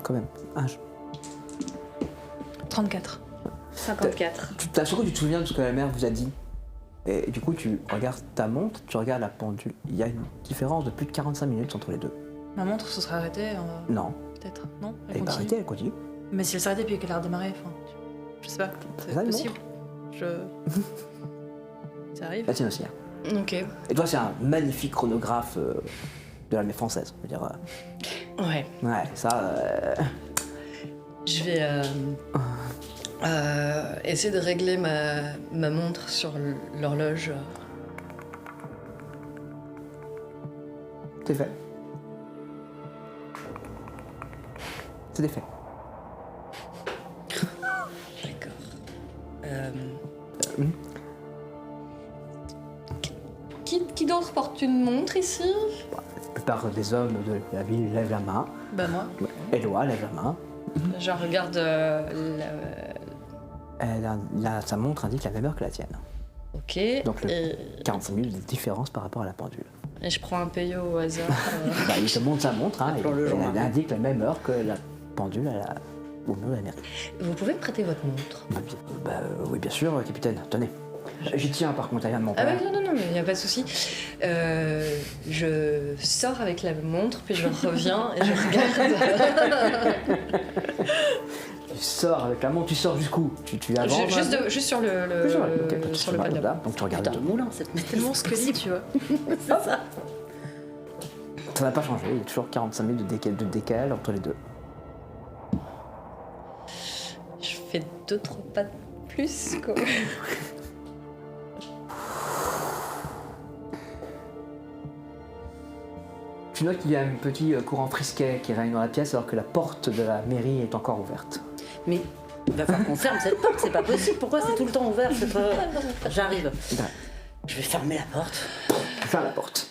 Quand même. 34. 54. D'un seul coup, tu te souviens de ce que la mère vous a dit. Et du coup, tu regardes ta montre, tu regardes la pendule. Il y a une différence de plus de 45 minutes entre les deux. Ma montre se serait arrêtée, Non, peut-être. Non, elle est pas continue. arrêtée, elle continue. Mais si elle s'est arrêtée puis qu'elle a redémarré, je sais pas, c'est Ça, une possible. Ça arrive. La tienne aussi. Hein. Ok. Et toi, c'est un magnifique chronographe de l'armée française. Je veux dire, Ouais. ouais, ça. Je vais essayer de régler ma montre sur l'horloge. C'est fait. C'est défait. D'accord. Hmm. Qui d'autre porte une montre ici? La plupart des hommes de la ville lèvent la main. Bah moi. Éloi lève la main. Je regarde Sa montre indique la même heure que la tienne. Ok. Donc, et 45 minutes de différence par rapport à la pendule. je prends un payo au hasard. Bah, il te montre sa montre, hein, et Appelons-le elle gendarme. indique la même heure que la pendule au mur de la mairie. Vous pouvez me prêter votre montre? Oui, bien sûr, capitaine, tenez. J'y tiens par contre, elle vient de mon Ah père. oui, non, mais il n'y a pas de souci. Je sors avec la montre, puis je reviens et je regarde. Tu sors avec la montre, tu sors jusqu'où tu avances Juste sur le, Juste sur la- ok, pas de sur le souci, pas de la là. Donc tu regardes. Putain, un moulin cette maison. Tellement squelettique, tu vois. Ça n'a pas changé, il y a toujours 45 minutes de décalage entre les deux. Je fais 2-3 pas de plus, quoi. Tu notes qu'il y a un petit courant frisquet qui règne dans la pièce alors que la porte de la mairie est encore ouverte. Mais il va falloir qu'on ferme cette porte, c'est pas possible. Pourquoi c'est tout le temps ouvert cette... J'arrive. Ouais. Je vais fermer la porte. Ferme la porte.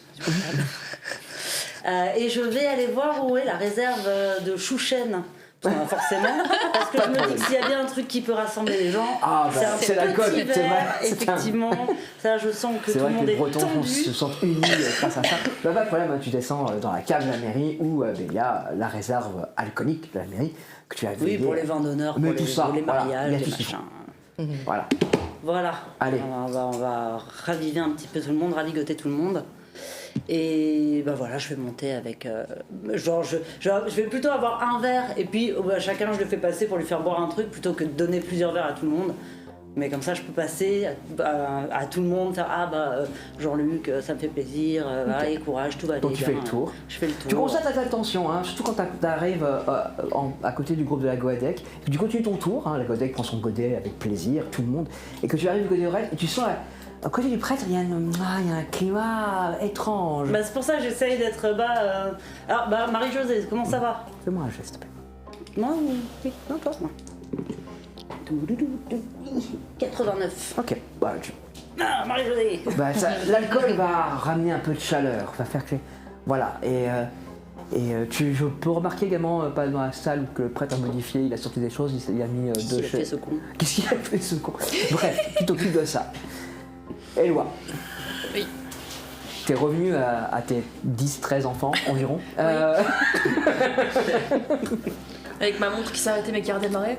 Et je vais aller voir où est la réserve de Chouchen. Forcément, parce que je me dis que s'il y a bien un truc qui peut rassembler les gens, Ah, bah, un c'est l'alcool, petit c'est vrai, verre, c'est un- effectivement. Ça, je sens que C'est tout le vrai que monde les est Bretons tendu. se sentent unis face à ça. Bah, pas de problème, hein, tu descends dans la cave de la mairie où il y a la réserve alcoolique de la mairie que tu as Oui, veillée. pour les vins d'honneur, Mais pour tout les, ça, pour les voilà, mariages, il y a les tout ce qu'il machins. Voilà. Voilà. Allez. On va raviver un petit peu tout le monde, ravigoter tout le monde. Et ben voilà, je vais monter avec. Genre, je vais plutôt avoir un verre et puis chacun je le fais passer pour lui faire boire un truc plutôt que de donner plusieurs verres à tout le monde. Mais comme ça, je peux passer à tout le monde, faire Jean-Luc, ça me fait plaisir, allez, courage, tout va bien. Donc tu fais le tour. Je fais le tour. Tu constates avec attention, hein, surtout quand tu arrives à côté du groupe de la Goadec. Tu continues ton tour, hein, la Goadec prend son godet avec plaisir, tout le monde, et que tu arrives du côté oreille et tu sens à côté du prêtre, il y a un climat étrange. Bah, c'est pour ça que j'essaye d'être bas. Alors, Marie-Josée, comment ça va? Fais-moi un geste, s'il te plaît. Moi ou... Oui, non, toi. 89. Ok, bah, Ah, Marie-Josée. l'alcool va ramener un peu de chaleur, va faire que... Voilà, je peux remarquer également, pas dans la salle où que le prêtre a modifié, il a sorti des choses, il a mis Qui a fait ce con? Qu'est-ce qu'il a fait ce con? Bref, tu t'occupes de ça. Éloi. Oui. T'es revenu à tes 10-13 enfants environ. Avec ma montre qui s'est arrêtée mais qui a redémarré.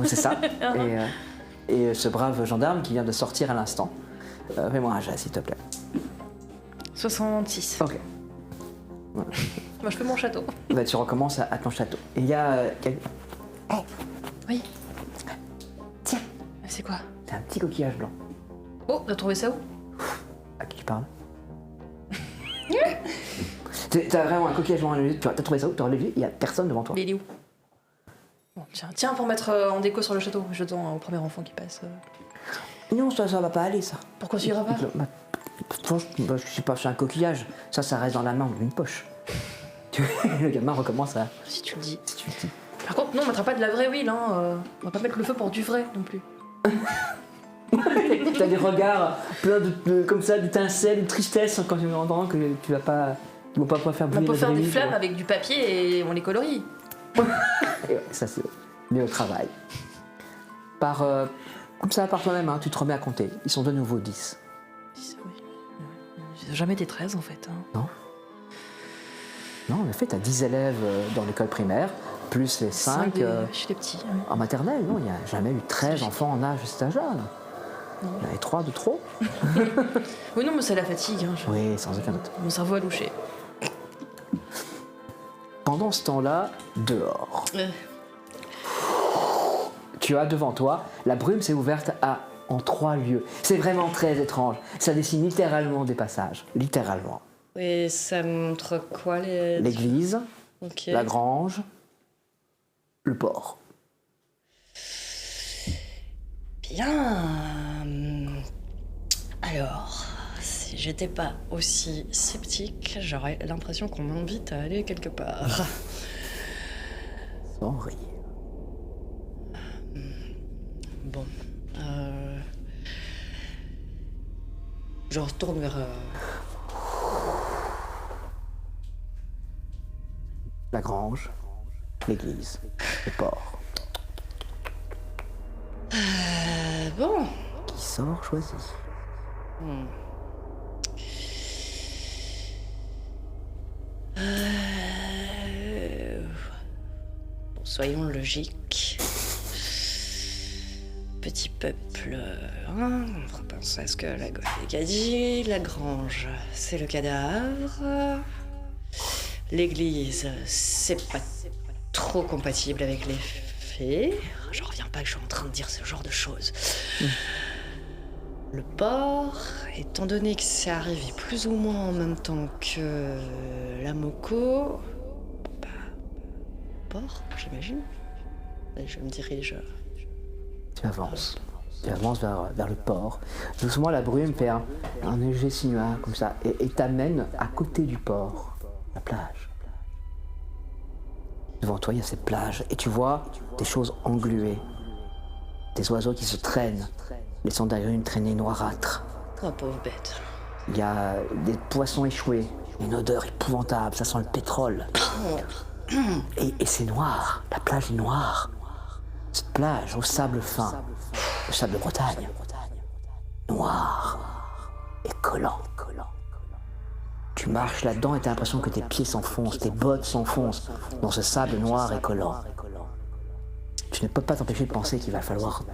C'est ça. Et ce brave gendarme qui vient de sortir à l'instant. Fais-moi un jet, s'il te plaît. 66. Ok. Moi je fais mon château. Bah, tu recommences à ton château. Et il y a... Oui. Tiens, C'est quoi? c'est un petit coquillage blanc. Oh, t'as trouvé ça où? À qui tu parles? T'as vraiment un coquillage blanc à lever, t'as trouvé ça où? T'as relevé, il y a personne devant toi. Mais il est où? Bon, tiens, pour mettre en déco sur le château. Je donne au premier enfant qui passe. Non, ça va pas aller, ça. Pourquoi tu iras pas? Je sais pas, c'est un coquillage. Ça reste dans la main, dans une poche. Le gamin recommence à... Si tu le dis. Si tu le dis. Par contre, non, on mettra pas de la vraie huile, hein. On va pas mettre le feu pour du vrai non plus. T'as des regards pleins comme ça, d'étincelles, de tristesse quand tu entends que tu vas pas... Ils vont pas pouvoir faire On brûler peut la faire vraie des huile, flammes quoi. avec du papier et on les colorie. Et ouais, ça c'est mais au travail. Comme ça, par toi-même, hein, tu te remets à compter. Ils sont de nouveau 10. Oui. Ils n'ont jamais été 13 en fait. Hein. Non, en effet, tu as 10 élèves dans l'école primaire, plus les 5 chez les petits. en maternelle. Non, il n'y a jamais eu 13 enfants en âge de cet âge-là. Il y en avait 3 de trop. Oui, non, mais c'est la fatigue. Hein. Oui, sans aucun doute. Mon cerveau a louché. Pendant ce temps-là, dehors, tu as devant toi, la brume s'est ouverte en 3 lieux. C'est vraiment très étrange. Ça dessine littéralement des passages. Littéralement. Et ça montre quoi les... L'église, Ok. la grange, le port. Bien. Alors, si j'étais pas aussi sceptique, j'aurais l'impression qu'on m'invite à aller quelque part. Sans rire. Bon. Je retourne vers... La grange, l'église, le port. Bon. Qui sort choisi. Soyons logiques. Petit peuple, hein, on repense à ce que la Gothique a dit. La grange, c'est le cadavre. L'église, c'est pas trop compatible avec les faits. J'en reviens pas que je suis en train de dire ce genre de choses. Le port, étant donné que c'est arrivé plus ou moins en même temps que la Moco, port, j'imagine. Et je me dirige. Tu avances. Tu avances vers le port. Doucement, la brume fait un léger sinuage comme ça et t'amène à côté du port, la plage. Devant toi, il y a cette plage et tu vois des choses engluées. Des oiseaux qui se traînent, laissant derrière une traînée noirâtre. Oh, pauvre bête. Il y a des poissons échoués, une odeur épouvantable, ça sent le pétrole. Et c'est noir, la plage est noire. Cette plage au sable fin, le sable de Bretagne, noir et collant. Tu marches là-dedans et t'as l'impression que tes pieds s'enfoncent, tes bottes s'enfoncent dans ce sable noir et collant. Tu ne peux pas t'empêcher de penser qu'il va falloir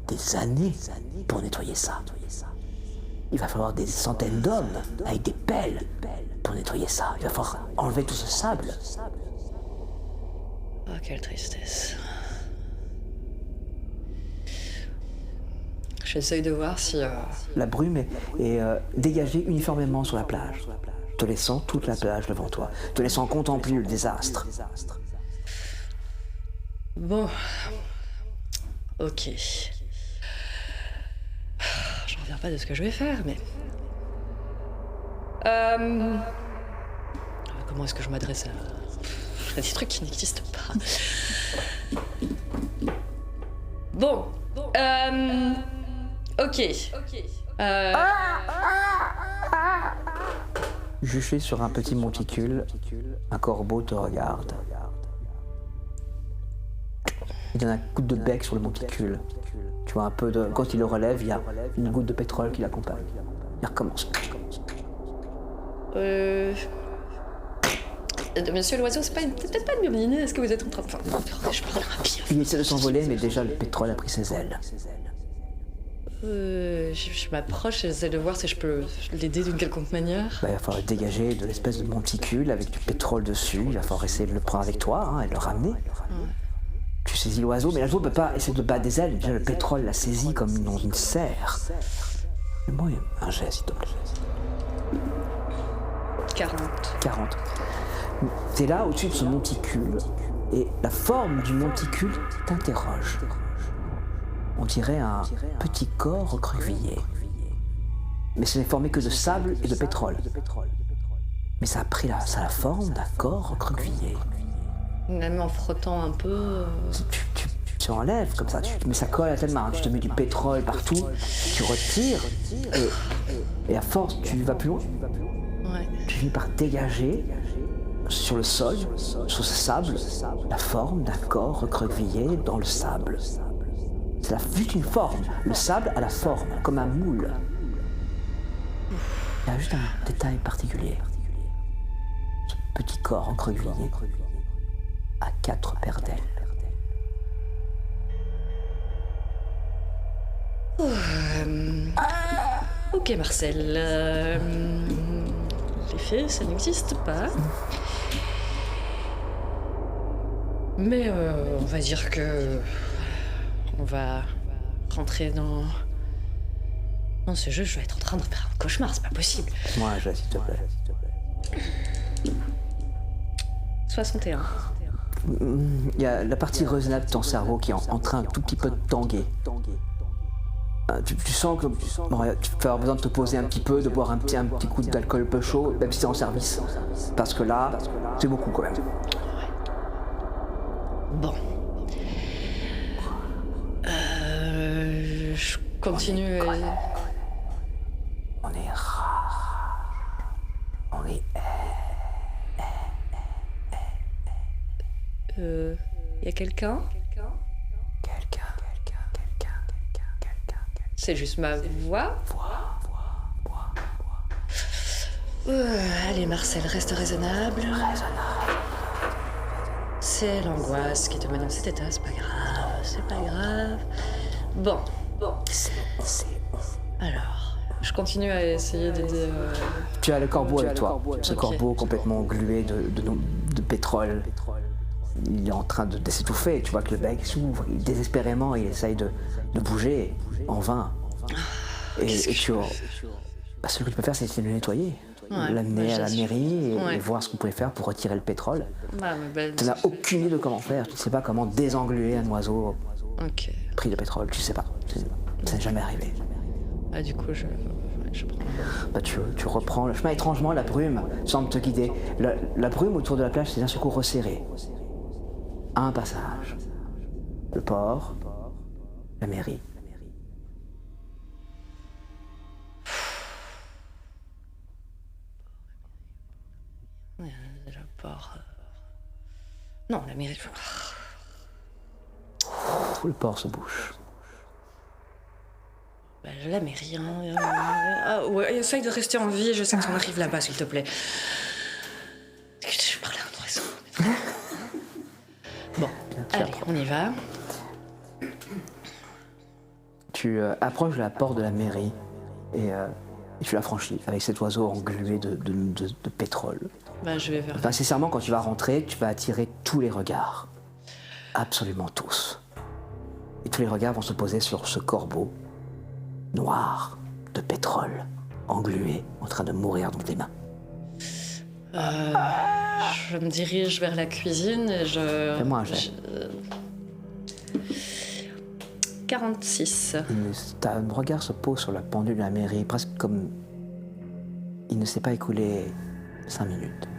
des années pour nettoyer ça. Il va falloir des centaines d'hommes avec des pelles pour nettoyer ça. Il va falloir enlever tout ce sable. Oh, quelle tristesse. J'essaye de voir si... La brume est dégagée uniformément sur la plage, te laissant toute la plage devant toi, te laissant contempler le désastre. Bon. Ok. J'en reviens pas de ce que je vais faire, mais... Comment est-ce que je m'adresse à... des trucs qui n'existent pas. Bon. Ok. Juché sur un petit monticule, un corbeau te regarde. Il donne un coup de bec sur le monticule. Tu vois un peu de... Quand il le relève, il y a une goutte de pétrole qui l'accompagne. Il recommence. Monsieur l'oiseau, c'est peut-être pas une bonne idée. Est-ce que vous êtes en train de... Enfin, je parle rapide. Il essaie de s'envoler, mais déjà le pétrole a pris ses ailes. Je m'approche et j'essaie de voir si je peux l'aider d'une quelconque manière. Il va falloir le dégager de l'espèce de monticule avec du pétrole dessus. Il va falloir essayer de le prendre avec toi et de le ramener. Tu saisis l'oiseau, mais l'oiseau ne peut pas essayer de battre des ailes. Déjà, le pétrole l'a saisi comme dans une serre. Fais-moi un jet, s'il te plaît. 40. T'es là, au-dessus de ce monticule, et la forme du monticule t'interroge. On dirait un petit corps recroquevillé. Mais ce n'est formé que de sable et de pétrole. Mais ça a la forme d'un corps recroquevillé. Même en frottant un peu... Tu enlèves comme ça, mais ça colle à tes mains. Tu te mets du pétrole partout, tu retires, et à force, tu vas plus loin. Ouais. Tu finis par dégager sur le sol, sur ce sable, la forme d'un corps recroquevillé dans le sable. C'est juste une forme. Le sable a la forme, comme un moule. Il y a juste un détail particulier. Ce petit corps recroquevillé a 4 paires d'ailes. Ok Marcel, les fées ça n'existe pas. Mais on va dire que on va rentrer dans ce jeu. Je vais être en train de faire un cauchemar, c'est pas possible. Moi, s'il te plaît. 61. Il y a la partie raisonnable de ton cerveau qui est en train un tout petit peu de tanguer. Tu sens que tu vas avoir besoin de te poser un petit peu, de boire un petit coup d'alcool peu chaud, même si c'est en service. Parce que là, c'est beaucoup quand même. Bon. Je continue. On est rare. On est... Y a quelqu'un? C'est juste ma voix. Allez Marcel, reste raisonnable. C'est l'angoisse qui te met dans cet état, c'est pas grave. Bon. Alors, je continue à essayer d'aider... Tu as le corbeau avec toi. Ce corbeau complètement glué de pétrole. Il est en train de s'étouffer. Tu vois que le bec s'ouvre. Désespérément, il essaye de bouger en vain. Et ce que tu peux faire, c'est le nettoyer. L'amener à la mairie et voir ce qu'on pourrait faire pour retirer le pétrole. Tu n'as aucune idée de comment faire. Tu ne sais pas comment désengluer un oiseau pris de pétrole. Tu ne sais pas. Ça n'est jamais arrivé. Du coup, je prends... Tu reprends le chemin. Étrangement, la brume semble te guider. La brume autour de la plage s'est d'un seul coup resserrée. Un passage. Le port, la mairie. Le port... Non, la mairie... Le port se bouche. La mairie, essaye de rester en vie, je sais que on arrive là-bas, s'il te plaît. Je parlais à un oiseau. Bon, allez, on y va. Tu approches de la porte de la mairie et tu la franchis avec cet oiseau englué de pétrole. Je vais vers... Nécessairement, quand tu vas rentrer, tu vas attirer tous les regards. Absolument tous. Et tous les regards vont se poser sur ce corbeau noir de pétrole, englué, en train de mourir dans tes mains. Je me dirige vers la cuisine et Fais-moi un jet. 46. Un regard se pose sur la pendule de la mairie, presque comme... Il ne s'est pas écoulé 5 minutes.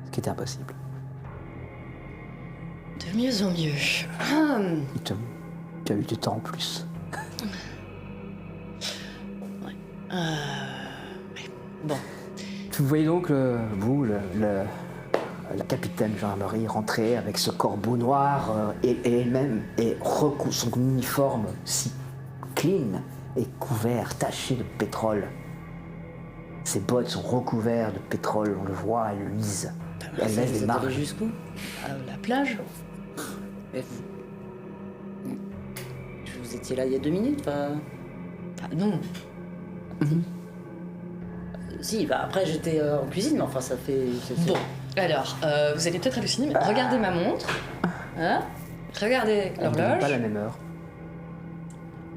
Ce qui était impossible. De mieux en mieux. Tu as eu du temps en plus. Bon. Vous voyez donc la capitaine gendarmerie rentrer avec ce corbeau noir et elle-même et son uniforme si clean et couvert, taché de pétrole. Ses bottes sont recouvertes de pétrole, on le voit, elle le lise. Elle lève les marques. Jusqu'où? À la plage. Mais vous étiez là il y a 2 minutes, pas... Non. Si, après j'étais en cuisine, mais enfin ça fait... Bon, alors, vous allez peut-être halluciner, mais regardez ma montre. Hein? Regardez Elle ne donne l'horloge. pas la même heure.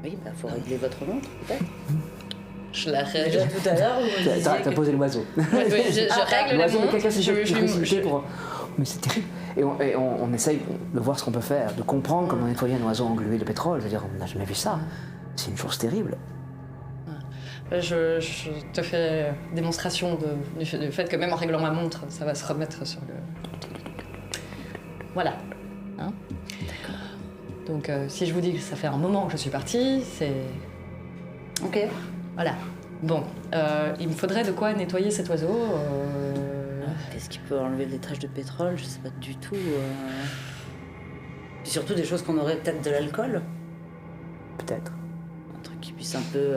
Oui, faut régler votre montre, peut-être. Je la règle. Déjà tout à l'heure, vous me disiez T'as que... posé l'oiseau. Oui, je règle la L'oiseau, montre. quelqu'un s'est précipité je- pour... Mais c'est terrible. Et on essaye de voir ce qu'on peut faire, de comprendre comment nettoyer un oiseau englué de pétrole. Je veux dire, on n'a jamais vu ça. C'est une chose terrible. Je te fais démonstration du fait que même en réglant ma montre, ça va se remettre sur le... Voilà. Hein? D'accord. Donc si je vous dis que ça fait un moment que je suis partie, c'est... Ok. Voilà. Bon, il me faudrait de quoi nettoyer cet oiseau. Qu'est-ce qui peut enlever les taches de pétrole? Je sais pas du tout. Puis surtout des choses qu'on aurait peut-être de l'alcool. Peut-être. Un truc qui puisse un peu.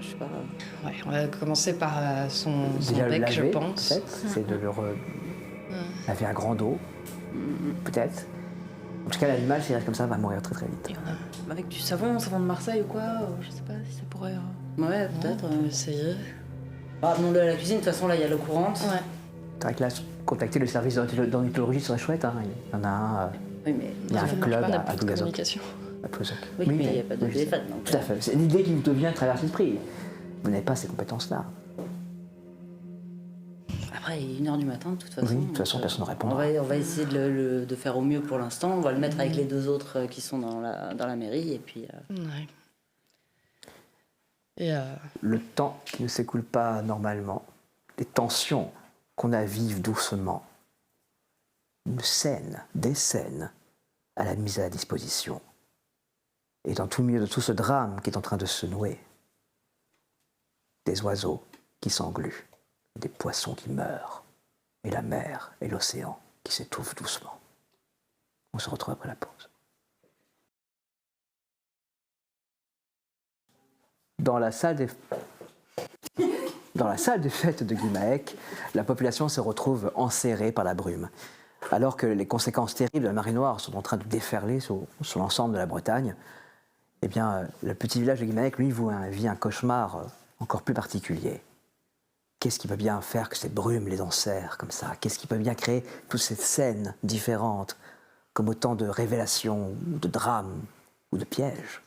Je sais pas. Ouais, on va commencer par son Déjà le bec, laver, je pense. peut-être. C'est de le laver à grande eau. Peut-être. En tout cas, l'animal, s'il reste comme ça, va mourir très très vite. Et on a- avec du savon de Marseille ou quoi, je sais pas si ça pourrait. Ouais, peut-être. On va essayer. Amenons-le à la cuisine, de toute façon là il y a l'eau courante. Ouais. C'est vrai que là, contacter le service d'ornithologie serait chouette. Hein. Il y en a un, Oui, mais. il y a un Ça marche club pas, on n'a à pas de Dougazoc. communication. À Plouzac. Oui, mais il n'y a pas de oui, téléphone. Donc. Tout à fait. C'est l'idée qui vous devient traverse l'esprit. Vous n'avez pas ces compétences-là. Après, il est 1h du matin, de toute façon. Oui, de toute façon, personne ne répondra. On va essayer de faire au mieux pour l'instant. On va le mettre avec les 2 autres qui sont dans la mairie. Et puis. Ouais. Et Le temps qui ne s'écoule pas normalement, les tensions qu'on a vivent doucement, une scène, des scènes à la mise à la disposition. Et dans tout le milieu de tout ce drame qui est en train de se nouer, des oiseaux qui s'engluent, des poissons qui meurent, et la mer et l'océan qui s'étouffent doucement. On se retrouve après la pause. Dans la salle des fêtes de Guimaec, la population se retrouve enserrée par la brume. Alors que les conséquences terribles de la marée noire sont en train de déferler sur l'ensemble de la Bretagne, eh bien, le petit village de Guimaec, lui, vit un cauchemar encore plus particulier. Qu'est-ce qui peut bien faire que ces brumes les enserrent comme ça? Qu'est-ce qui peut bien créer toutes ces scènes différentes, comme autant de révélations, ou de drames, ou de pièges?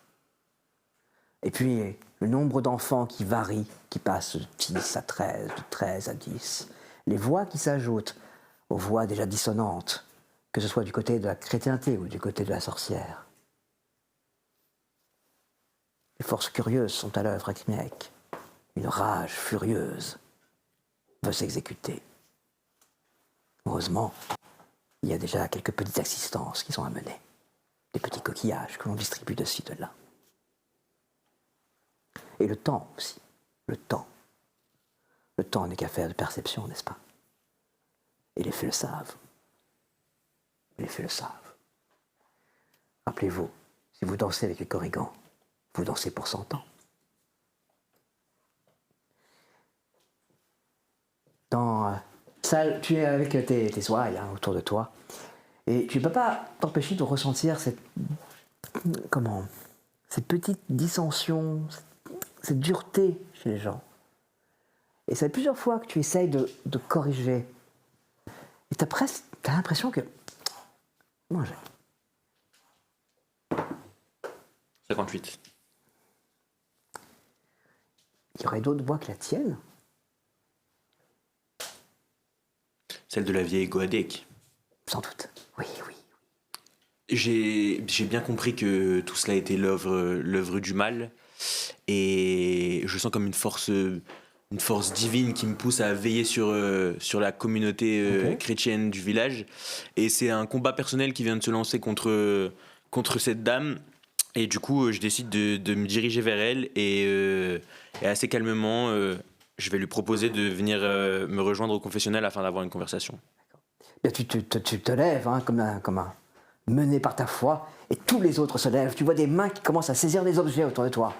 Et puis, le nombre d'enfants qui varie, qui passe de 10 à 13, de 13 à 10. Les voix qui s'ajoutent aux voix déjà dissonantes, que ce soit du côté de la chrétienté ou du côté de la sorcière. Les forces curieuses sont à l'œuvre à Guimaec. Une rage furieuse veut s'exécuter. Heureusement, il y a déjà quelques petites assistances qui sont à mener. Des petits coquillages que l'on distribue de ci, de là. Et le temps aussi. Le temps. Le temps n'est qu'affaire de perception, n'est-ce pas? Et les faits le savent. Les faits le savent. Rappelez-vous, si vous dansez avec les corrigans, vous dansez pour 100 ans. Dans salle, tu es avec tes ouailles autour de toi, et tu ne peux pas t'empêcher de ressentir cette petite dissension, cette dureté chez les gens. Et ça fait plusieurs fois que tu essayes de corriger. Et t'as l'impression que... Moi, 58. il y aurait d'autres voix que la tienne. Celle de la vieille Goadec. Sans doute. Oui. J'ai bien compris que tout cela était l'œuvre du mal. Et je sens comme une force divine qui me pousse à veiller sur la communauté chrétienne du village. Et c'est un combat personnel qui vient de se lancer contre cette dame. Et du coup, je décide de me diriger vers elle et assez calmement, je vais lui proposer de venir me rejoindre au confessionnal afin d'avoir une conversation. Bien, tu te lèves comme un mené par ta foi, et tous les autres se lèvent. Tu vois des mains qui commencent à saisir des objets autour de toi.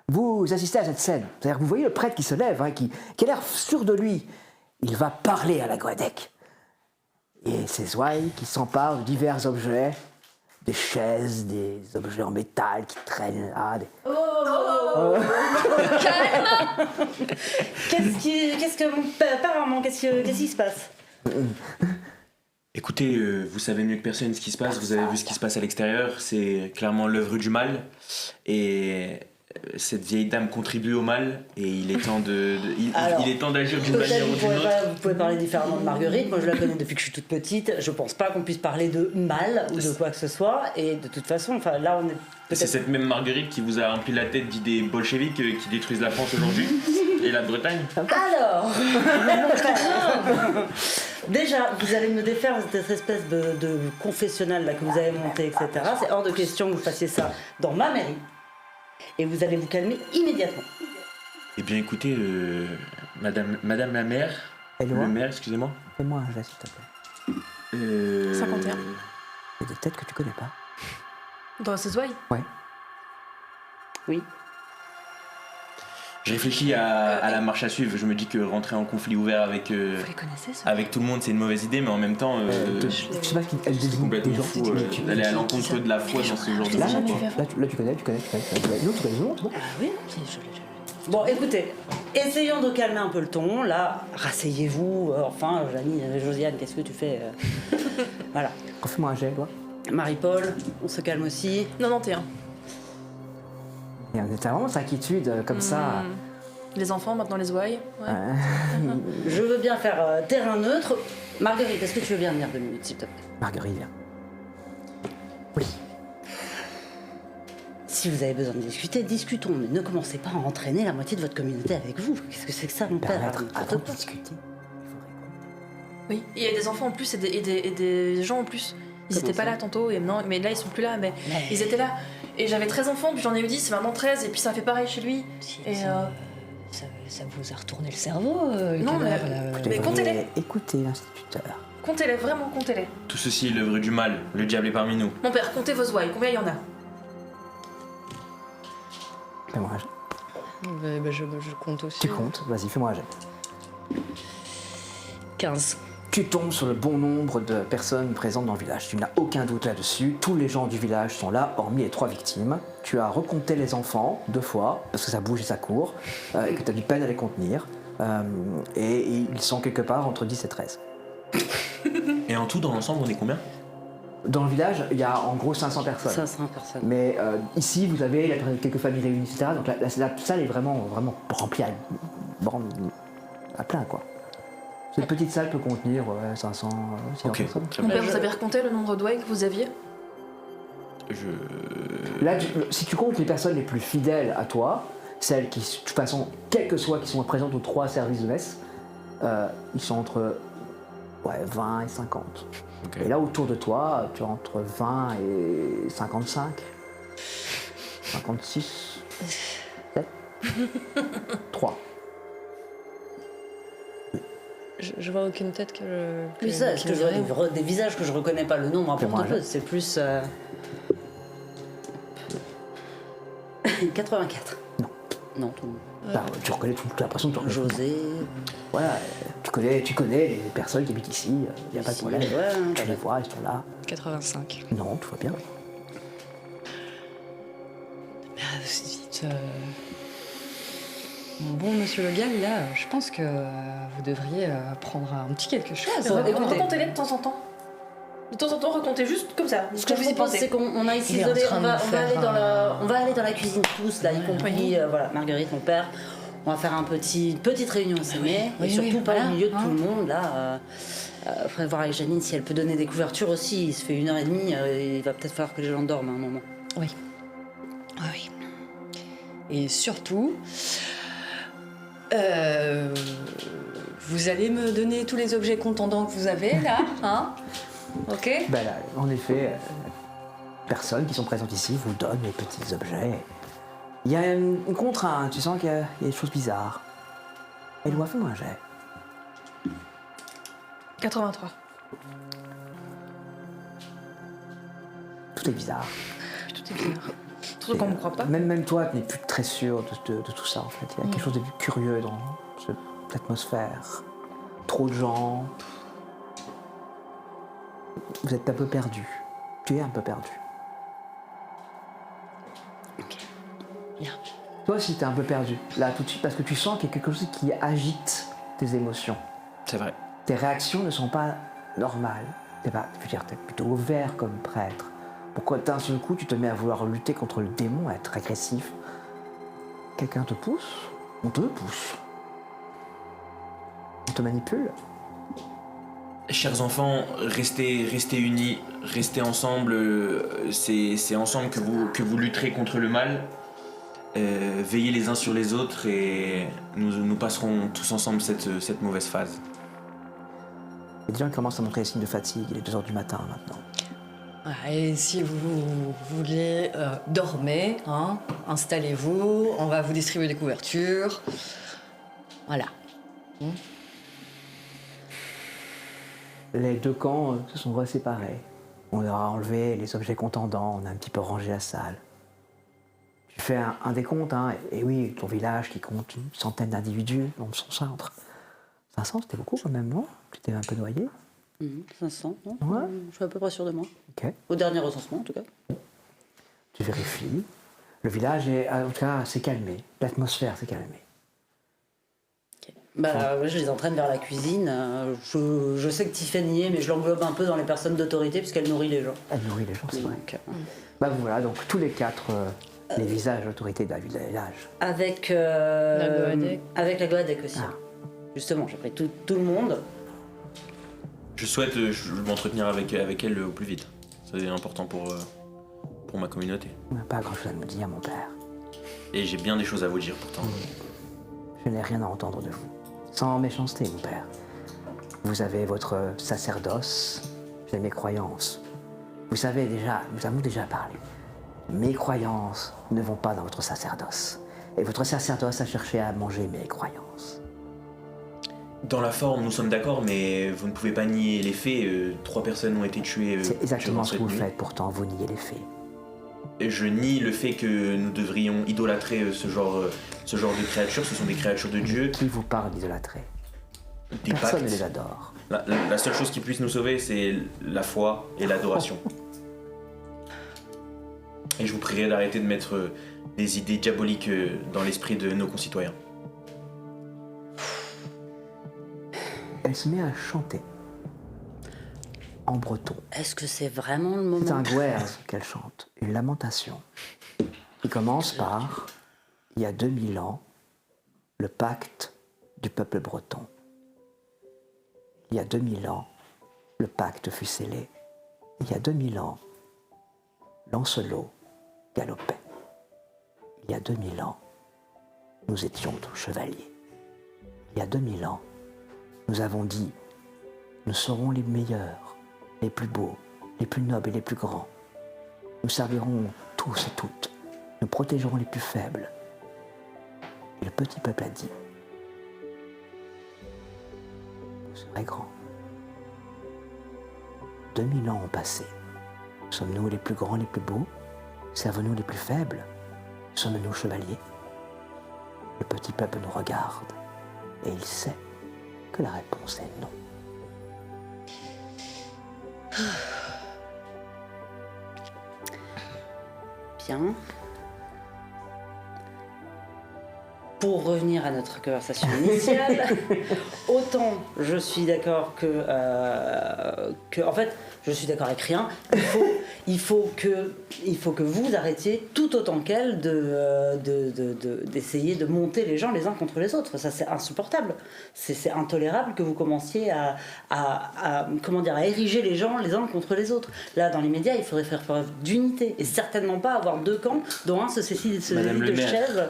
Vous assistez à cette scène. C'est-à-dire que vous voyez le prêtre qui se lève, qui a l'air sûr de lui. Il va parler à la Goadec. Et ses ouailles qui s'emparent de divers objets, des chaises, des objets en métal qui traînent là. Qu'est-ce qui se passe? Écoutez, vous savez mieux que personne ce qui se passe, vous avez vu ce qui se passe à l'extérieur, c'est clairement l'œuvre du mal, et cette vieille dame contribue au mal, et il est temps il est temps d'agir d'une manière ou d'une autre. Vous pouvez parler différemment de Marguerite, moi je la connais depuis que je suis toute petite, je pense pas qu'on puisse parler de mal ou de quoi que ce soit, et de toute façon, là on est peut-être... C'est cette même Marguerite qui vous a rempli la tête d'idées bolcheviques qui détruisent la France aujourd'hui, et la Bretagne. Alors déjà, vous allez me défaire cette espèce de confessionnal là, que vous avez monté, etc. C'est hors de question que vous fassiez ça dans ma mairie. Et vous allez vous calmer immédiatement. Eh bien, écoutez, madame la maire, Éloi, le maire, excusez-moi. fais-moi un geste, s'il te plaît. 51. Il y a des têtes que tu connais pas. Dans ce Zouaï. Ouais. Oui. Je réfléchis à la marche à suivre. Je me dis que rentrer en conflit ouvert avec, Vous les connaissez, ça avec tout le monde, c'est une mauvaise idée, mais en même temps, Je sais pas qui elle c'est désigne complètement des gens. fou d'aller à l'encontre de la foi dans ce genre de Là, moment. tu, quoi. là, tu connais. L'autre, tu connais tout le monde. Ah oui, Bon, écoutez, essayons de calmer un peu le ton. Là, rasseyez-vous. Enfin, Josiane, qu'est-ce que tu fais Voilà. Fais-moi un jet, toi. Marie-Paul, on se calme aussi. 91. Et t'as vraiment cette inquiétude comme ça. Les enfants, maintenant les Zouaï. Ouais. Je veux bien faire terrain neutre. Marguerite, est-ce que tu veux bien venir 2 minutes, s'il te plaît? Marguerite, viens. Oui. Si vous avez besoin de discuter, discutons. Mais ne commencez pas à entraîner la moitié de votre communauté avec vous. Qu'est-ce que c'est que ça, mon père? Permettre, N'importe avant de quoi. discuter, Oui. Et il y a des enfants en plus et des gens en plus. Ils Comment étaient pas ça là tantôt, et non, mais là ils sont plus là, mais Mais- ils étaient là. Et j'avais 13 enfants, puis j'en ai eu 10, maintenant 13, et puis ça fait pareil chez lui. Et Ça vous a retourné le cerveau, Non, mais- Mais comptez-les. Écoutez l'instituteur. comptez-les, vraiment comptez-les. Tout ceci est l'œuvre du mal. Le diable est parmi nous. Mon père, comptez vos Zouaï, combien il y en a? Fais-moi un jet. Je compte aussi. Tu comptes, vas-y, fais-moi un jet. 15. Tu tombes sur le bon nombre de personnes présentes dans le village. Tu n'as aucun doute là-dessus. Tous les gens du village sont là, hormis les 3 victimes. Tu as recompté les enfants 2 fois, parce que ça bouge et ça court, et que tu as du peine à les contenir. Et ils sont quelque part entre 10 et 13. Et en tout, dans l'ensemble, on est combien? Dans le village, il y a en gros 500 personnes. 500 personnes. Mais ici, vous avez quelques familles réunies, etc. Donc la salle est vraiment remplie à plein, quoi. Cette petite salle peut contenir 500, 600 Ok. personnes. Très Mon bien. père, vous avez recompté le nombre de Zouaï que vous aviez? Là, si tu comptes les personnes les plus fidèles à toi, celles qui, de toute façon, quelles que soient, qui sont présentes aux 3 services de messe, ils sont entre 20 et 50. Ok. Et là, autour de toi, tu as entre 20 et 55, 56, 7, 3. Je vois aucune tête que je. Mais ça, je te dirais vois des visages que je reconnais pas. Le nombre importe Fais-moi un peu. jet. C'est plus. 84. Non. Non, tout le monde. Bah, tu reconnais tu as l'impression que tu reconnais. José. Voilà, tu connais les personnes qui habitent ici, il n'y a pas de Ici, problème. ouais, Tu ouais. les vois, ils sont là. 85. Non, tout va bien. Vite, mon bon monsieur Le Gall, là, je pense que vous devriez prendre un petit quelque chose. Écoutez. Recomptez-les de temps en temps. De temps en temps, recomptez juste comme ça. Ce que je vous y propose, pensez. c'est qu'on a ici Il est en isolé, train on de va, nous on va faire aller dans un- la, on va aller dans la cuisine tous, là, y compris voilà, Marguerite, mon père. On va faire une petite réunion SME, oui, et surtout oui, pas voilà, au milieu de hein. tout le monde, là. Faudrait voir avec Janine si elle peut donner des couvertures aussi. Il se fait 1h30, il va peut-être falloir que les gens dorment à un moment. Oui. Oui. Et surtout, vous allez me donner tous les objets contendants que vous avez là, hein? Ok? Ben là, en effet, personnes qui sont présentes ici vous donnent les petits objets. Il y a une contrainte, tu sens qu'il y a des choses bizarres. Éloi, fais-moi un jet. 83. Tout est bizarre. Tout est bizarre. Surtout qu'on ne me croit pas. Même toi, tu n'es plus très sûr de tout ça, en fait. Il y a quelque chose de curieux dans cette atmosphère. Trop de gens. Vous êtes un peu perdu. Tu es un peu perdu. Bien. Toi aussi, t'es un peu perdu, là, tout de suite, parce que tu sens qu'il y a quelque chose qui agite tes émotions. C'est vrai. Tes réactions ne sont pas normales. T'es plutôt ouvert comme prêtre. Pourquoi d'un seul coup, tu te mets à vouloir lutter contre le démon, à être agressif? Quelqu'un te pousse? On te pousse. On te manipule? Chers enfants, restez unis, restez ensemble. C'est ensemble que vous lutterez contre le mal. Veillez les uns sur les autres et nous passerons tous ensemble cette mauvaise phase. Il y a des gens qui commencent à montrer des signes de fatigue. Il est 2h du matin maintenant. Et si vous voulez, dormez, hein, installez-vous, on va vous distribuer des couvertures. Voilà. Les deux camps se sont reséparés. On leur a enlevé les objets contendants, on a un petit peu rangé la salle. Tu fais un décompte, hein, et oui, ton village qui compte une centaine d'individus dans son centre. 500, c'était beaucoup quand même, non? Tu étais un peu noyé. 500, non? Ouais. Je suis à peu près sûr de moi. Ok. Au dernier recensement, en tout cas. Tu vérifies. Le village est, en tout cas, s'est calmé. L'atmosphère s'est calmée. Je les entraîne vers la cuisine. Je sais que Tiffany y est, mais je l'englobe un peu dans les personnes d'autorité puisqu'elle nourrit les gens. Elle nourrit les gens, c'est vrai. Donc, Voilà, donc tous les quatre, les visages d'autorité de la village. avec La Goadec. avec la Goadec aussi. Ah. Justement, j'ai pris tout le monde. Je souhaite m'entretenir avec elle au plus vite. C'est important pour ma communauté. On n'a pas grand-chose à nous dire, mon père. Et j'ai bien des choses à vous dire pourtant. Je n'ai rien à entendre de vous. Sans méchanceté, mon père. Vous avez votre sacerdoce, j'ai mes croyances. Vous savez déjà, nous avons déjà parlé. Mes croyances ne vont pas dans votre sacerdoce. Et votre sacerdoce a cherché à manger mes croyances. Dans la forme, nous sommes d'accord, mais vous ne pouvez pas nier les faits. 3 personnes ont été tuées. C'est exactement durant ce que cette vous nuit. faites, pourtant vous niez les faits. Et je nie le fait que nous devrions idolâtrer ce genre de créatures. Ce sont des créatures de Dieu, Qui vous parle d'idolâtrer? des Personne ne pactes. les adore. La seule chose qui puisse nous sauver, c'est la foi et l'adoration. Et je vous prierai d'arrêter de mettre des idées diaboliques dans l'esprit de nos concitoyens. Elle se met à chanter. En breton. Est-ce que c'est vraiment le moment? C'est un gwerz qu'elle chante, une lamentation, qui commence par « Il y a 2000 ans, le pacte du peuple breton. Il y a 2000 ans, le pacte fut scellé. Il y a 2000 ans, Lancelot galopait. Il y a 2000 ans, nous étions tous chevaliers. Il y a 2000 ans, nous avons dit « Nous serons les meilleurs, les plus beaux, les plus nobles et les plus grands. Nous servirons tous et toutes. Nous protégerons les plus faibles. » Et le petit peuple a dit « Vous serez grands. » 2000 ans ont passé. Sommes-nous les plus grands, les plus beaux? Servons-nous les plus faibles? Sommes-nous chevaliers? Le petit peuple nous regarde et il sait que la réponse est non. Bien. Pour revenir à notre conversation initiale, autant je suis d'accord que en fait, je suis d'accord avec rien. Il faut que vous arrêtiez tout autant qu'elle d'essayer de monter les gens les uns contre les autres. Ça, c'est insupportable. C'est intolérable que vous commenciez à ériger les gens les uns contre les autres. Là, dans les médias, il faudrait faire preuve d'unité et certainement pas avoir deux camps dont un se saisit Madame le de maire, chaises.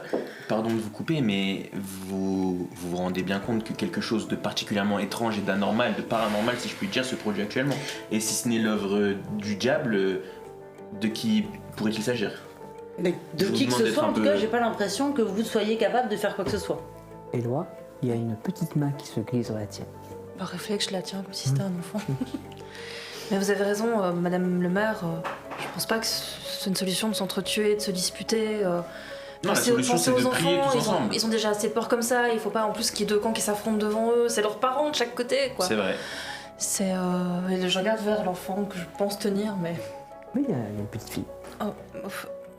pardon de vous couper, mais vous vous rendez bien compte que quelque chose de particulièrement étrange et d'anormal, de paranormal, si je puis dire, se produit actuellement. Et si ce n'est l'œuvre du diable, de qui pourrait-il s'agir? Mais de Je vous qui que demande ce d'être soit, un en tout peu- cas, j'ai pas l'impression que vous soyez capable de faire quoi que ce soit. Éloi, il y a une petite main qui se glisse dans la tienne. Par réflexe, je la tiens comme si c'était un enfant. Mais vous avez raison, Madame le maire. Je pense pas que c'est une solution de s'entretuer, de se disputer. Non, la solution, c'est de prier tous ensemble. Ils ont déjà assez peur comme ça. Il faut pas en plus qu'il y ait deux camps qui s'affrontent devant eux. C'est leurs parents de chaque côté, quoi. C'est vrai. C'est. Et je regarde vers l'enfant que je pense tenir, mais. Oui, il y a une petite fille. Oh,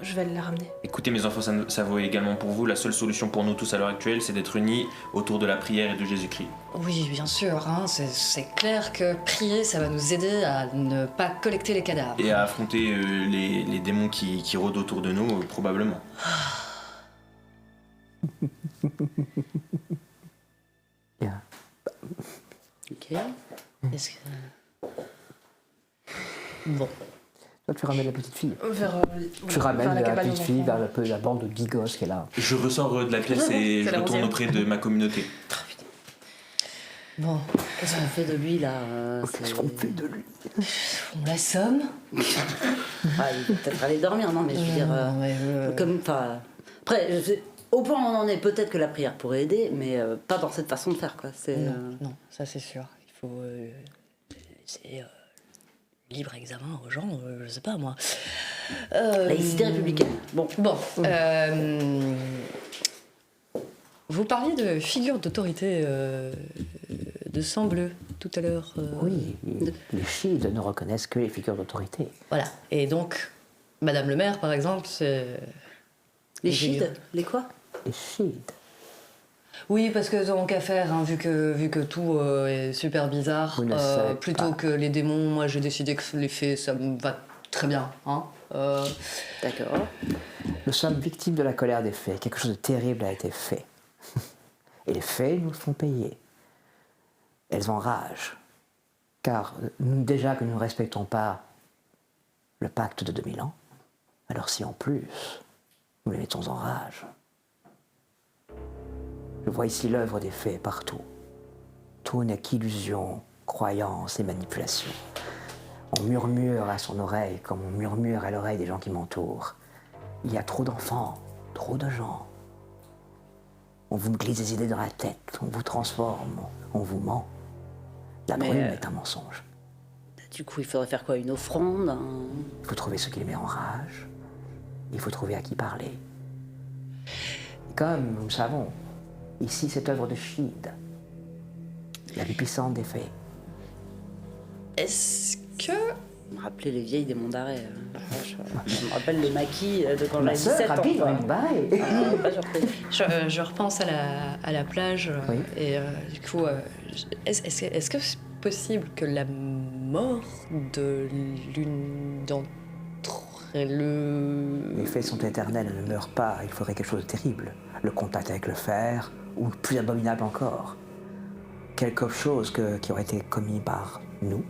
je vais aller la ramener. Écoutez mes enfants, ça vaut également pour vous. La seule solution pour nous tous à l'heure actuelle, c'est d'être unis autour de la prière et de Jésus-Christ. Oui, bien sûr, hein, c'est clair que prier, ça va nous aider à ne pas collecter les cadavres. Et à affronter les démons qui rôdent autour de nous, probablement. Bien. Ok. Est-ce que... Bon. Toi, tu ramènes la petite fille. Tu vers ramènes la cabane petite aux fille enfants. vers la bande de gigos qui est là. Je ressors de la pièce et C'est je la retourne 11e. auprès de ma communauté. Bon, Qu'est-ce qu'on fait de lui là Qu'est-ce qu'on fait de lui? on l'assomme. Il va peut-être aller dormir, non, mais je veux dire. Non, mais, Comme, enfin, après, au point où on en est, peut-être que la prière pourrait aider, mais pas dans cette façon de faire, quoi. C'est, non, ça c'est sûr. Il faut laisser libre examen aux gens, je sais pas moi. laïcité républicaine. Bon. Bon, vous parliez de figure d'autorité de sang bleu tout à l'heure. Oui, les Shield ne reconnaissent que les figures d'autorité. Voilà. Et donc, Madame le maire, par exemple, c'est... Les figures. chiites, les quoi? Les Shield. Oui, parce que tant qu'à faire, hein, vu que tout est super bizarre, Vous ne savez plutôt pas. que les démons, moi j'ai décidé que les fées, ça me va très bien. Hein. D'accord. Nous sommes victimes de la colère des fées. Quelque chose de terrible a été fait. Et les fées nous le font payer. Elles enragent. Car déjà que nous ne respectons pas le pacte de 2000 ans, alors si en plus nous les mettons en rage. Je vois ici l'œuvre des fées partout. Tout n'est qu'illusion, croyance et manipulation. On murmure à son oreille comme on murmure à l'oreille des gens qui m'entourent. Il y a trop d'enfants, trop de gens. On vous glisse des idées dans la tête, on vous transforme, on vous ment. La Mais, brume est un mensonge. Du coup, il faudrait faire quoi? Une offrande? Il faut trouver ce qui les met en rage. Il faut trouver à qui parler. Comme nous le savons, ici cette œuvre de Shid, la plus puissante des fées. Est-ce que... Me rappeler les vieilles démons d'arrêt. Je me rappelle le maquis de quand Ma j'avais sœur, 17 ans. rapide, quoi. bye. Pas surpris. Je repense à la plage, Oui. et du coup, est-ce que c'est possible que la mort de l'une d'entre elles... Les fées sont éternelles, elles ne meurent pas. Il faudrait quelque chose de terrible. Le contact avec le fer, ou plus abominable encore. Quelque chose qui aurait été commis par nous.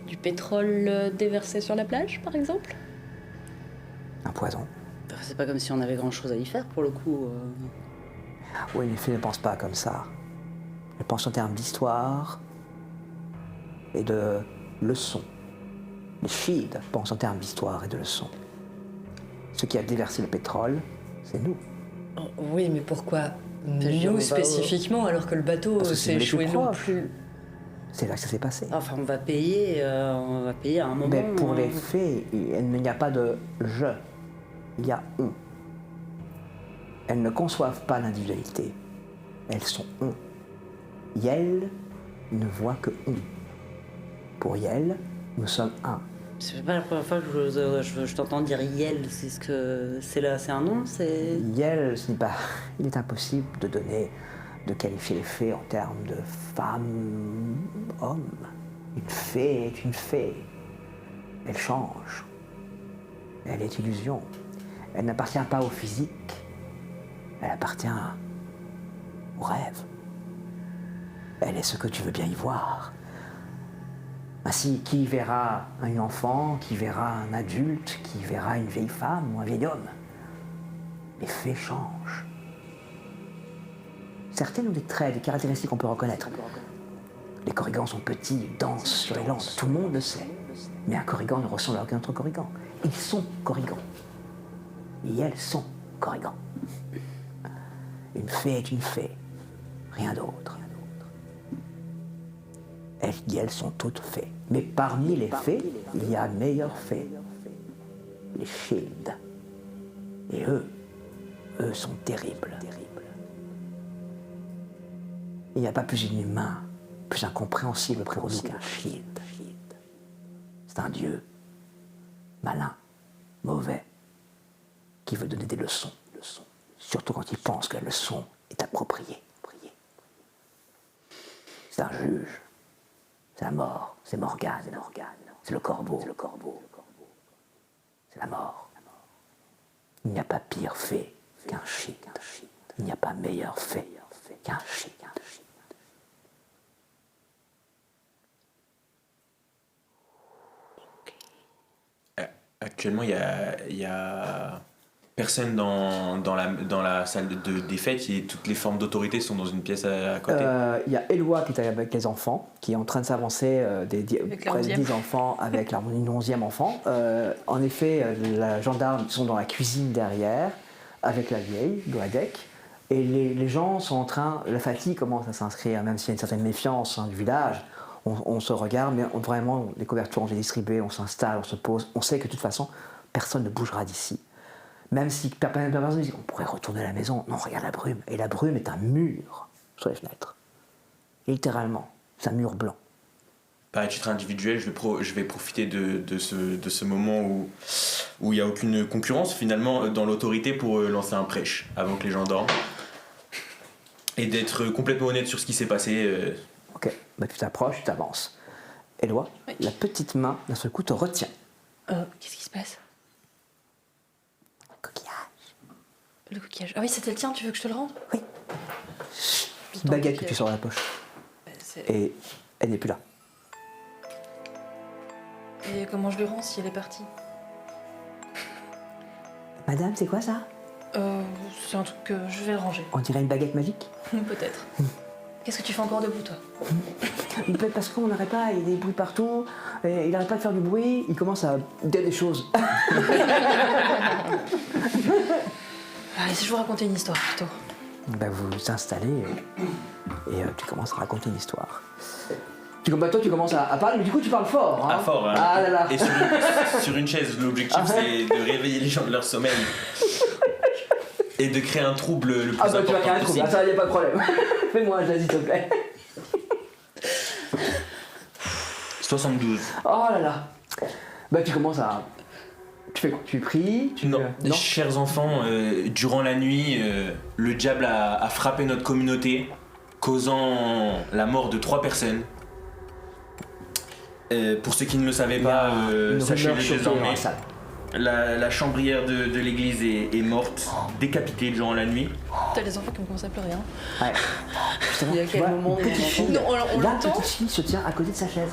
Du pétrole déversé sur la plage, par exemple? Un poison. C'est pas comme si on avait grand chose à y faire pour le coup. Oui, les fées ne pensent pas comme ça. Elles pensent en termes d'histoire et de leçons. Les Shield pensent en termes d'histoire et de leçons. Ce qui a déversé le pétrole, c'est nous. Oh, oui, mais pourquoi dire, on nous va spécifiquement, alors que le bateau Parce que c'est s'est les échoué plus non proches. plus? C'est là que ça s'est passé. Enfin, on va payer à un moment. Mais pour les fées, il n'y a pas de je, il y a on. Elles ne conçoivent pas l'individualité. Elles sont on. Yel ne voit que on. Pour Yel, nous sommes un. C'est pas la première fois que je t'entends dire Yel. C'est ce que c'est là, c'est un nom, c'est. Yel, ce n'est pas. Il est impossible de qualifier les fées en termes de femme, homme. Une fée est une fée. Elle change. Elle est illusion. Elle n'appartient pas au physique. Elle appartient au rêve. Elle est ce que tu veux bien y voir. Ainsi, qui verra un enfant, qui verra un adulte, qui verra une vieille femme ou un vieil homme? Les fées changent. Certaines ont des traits, des caractéristiques qu'on peut reconnaître. Les corrigans sont petits, denses sur les landes, tout le monde le sait. Mais un corrigan ne ressemble à aucun autre corrigan. Ils sont corrigans. Et elles sont corrigans. Une fée est une fée, rien d'autre. Elles sont toutes fées. Mais parmi les fées, il y a meilleures fées. Les Shield. Et eux sont terribles. Il n'y a pas plus inhumain, plus incompréhensible près de nous qu'un Shield. C'est un dieu, malin, mauvais, qui veut donner des leçons. Surtout quand il pense que la leçon est appropriée. C'est un juge. C'est la mort, c'est Morgane, c'est le corbeau, c'est la mort. Il n'y a pas pire fée qu'un Shield. Il n'y a pas meilleure fée qu'un Shield. Actuellement, il y a personne dans la salle des fêtes et toutes les formes d'autorité sont dans une pièce à côté. Il y a Éloi qui est avec les enfants, qui est en train de s'avancer près de 10 enfants avec une 11e enfant. En effet, la gendarme sont dans la cuisine derrière, avec la vieille, Goadec. Et les gens sont en train, la fatigue commence à s'inscrire, même s'il y a une certaine méfiance du village. On se regarde, mais vraiment, les couvertures ont été distribuées, on s'installe, on se pose. On sait que de toute façon, personne ne bougera d'ici. Même si personne dit qu'on pourrait retourner à la maison. Non, regarde la brume. Et la brume est un mur sur les fenêtres. Littéralement, c'est un mur blanc. À titre individuel, je vais profiter de ce moment où il n'y a aucune concurrence finalement dans l'autorité pour lancer un prêche avant que les gens dorment. Et d'être complètement honnête sur ce qui s'est passé. Ok, tu t'approches, tu t'avances. Éloi, Oui. la petite main, d'un seul coup, te retient. Qu'est-ce qui se passe? Coquillage. Le coquillage. Ah oui, c'était le tien, tu veux que je te le rende? Oui. Petite baguette que tu sors de la poche. Et elle n'est plus là. Et comment je lui rends si elle est partie? Madame, c'est quoi ça? C'est un truc que je vais ranger. On dirait une baguette magique. Peut-être. Qu'est-ce que tu fais encore debout, toi? Peut-être parce qu'on n'arrête pas, il y a des bruits partout, et il n'arrête pas de faire du bruit, il commence à dire des choses. Allez, si je vous racontais une histoire plutôt. Vous vous installez et tu commences à raconter une histoire. Toi, tu commences à parler, mais du coup, tu parles fort. Hein. À fort, hein. Ah là là. Et sur une chaise, l'objectif c'est de réveiller les gens de leur sommeil. Et de créer un trouble le plus important tu vas créer un trouble, possible. ça y a pas de problème. Fais-moi, s'il te plaît. 72. Oh là là. Tu commences à... Tu fais quoi? Tu pries? Non, non. chers enfants, durant la nuit, le diable a frappé notre communauté, causant la mort de 3 personnes. Pour ceux qui ne le savaient pas, sachez-le désormais, la chambrière de l'église est morte, décapitée durant la nuit. T'as les enfants qui me commencent à pleurer, hein. Ouais. Justement, Il y a tu quel vois, moment une où petite on fille, entend? Non, on la l'entend. petite fille se tient à côté de sa chaise.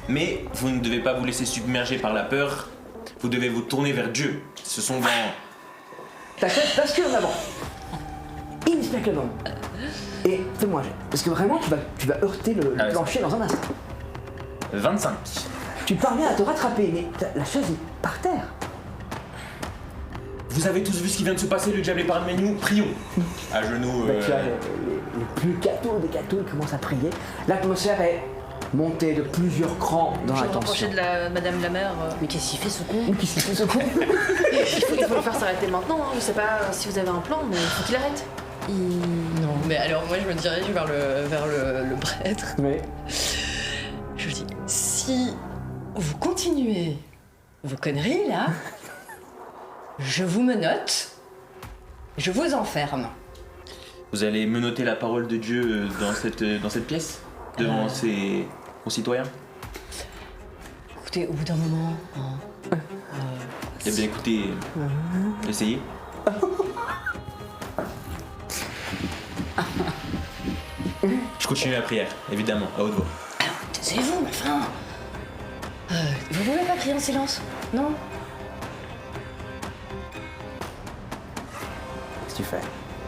Mais vous ne devez pas vous laisser submerger par la peur, vous devez vous tourner vers Dieu. Ce sont dans... Ta chaise bascule en avant. Inexplicablement. Et fais-moi un jet. Parce que vraiment, tu vas heurter le Ah ouais, plancher dans un instant. 25. Tu parviens à te rattraper, mais la chaise est par terre. Vous avez tous vu ce qui vient de se passer, le diable est parmi nous, prions. À genoux... Tu as les plus cathos des cathos, ils commencent à prier. L'atmosphère est montée de plusieurs crans dans Je la vais me rapprocher tension. de la madame la mère. Mais qu'est-ce qu'il fait ce con? Qui s'y fait ce coup? Il faut le faire s'arrêter maintenant, hein. Je sais pas si vous avez un plan, mais il faut qu'il arrête. Non, mais alors moi je me dirige vers le prêtre. Mais Je lui dis, si vous continuez vos conneries là, je vous menotte, je vous enferme. Vous allez menotter la parole de Dieu dans cette pièce, devant ses concitoyens. Écoutez, au bout d'un moment, hein, Eh bien écoutez, essayez. Je continue la prière, évidemment, à haute voix. alors taisez-vous, mais enfin, vous pouvez pas prier en silence, non? qu'est-ce que tu fais?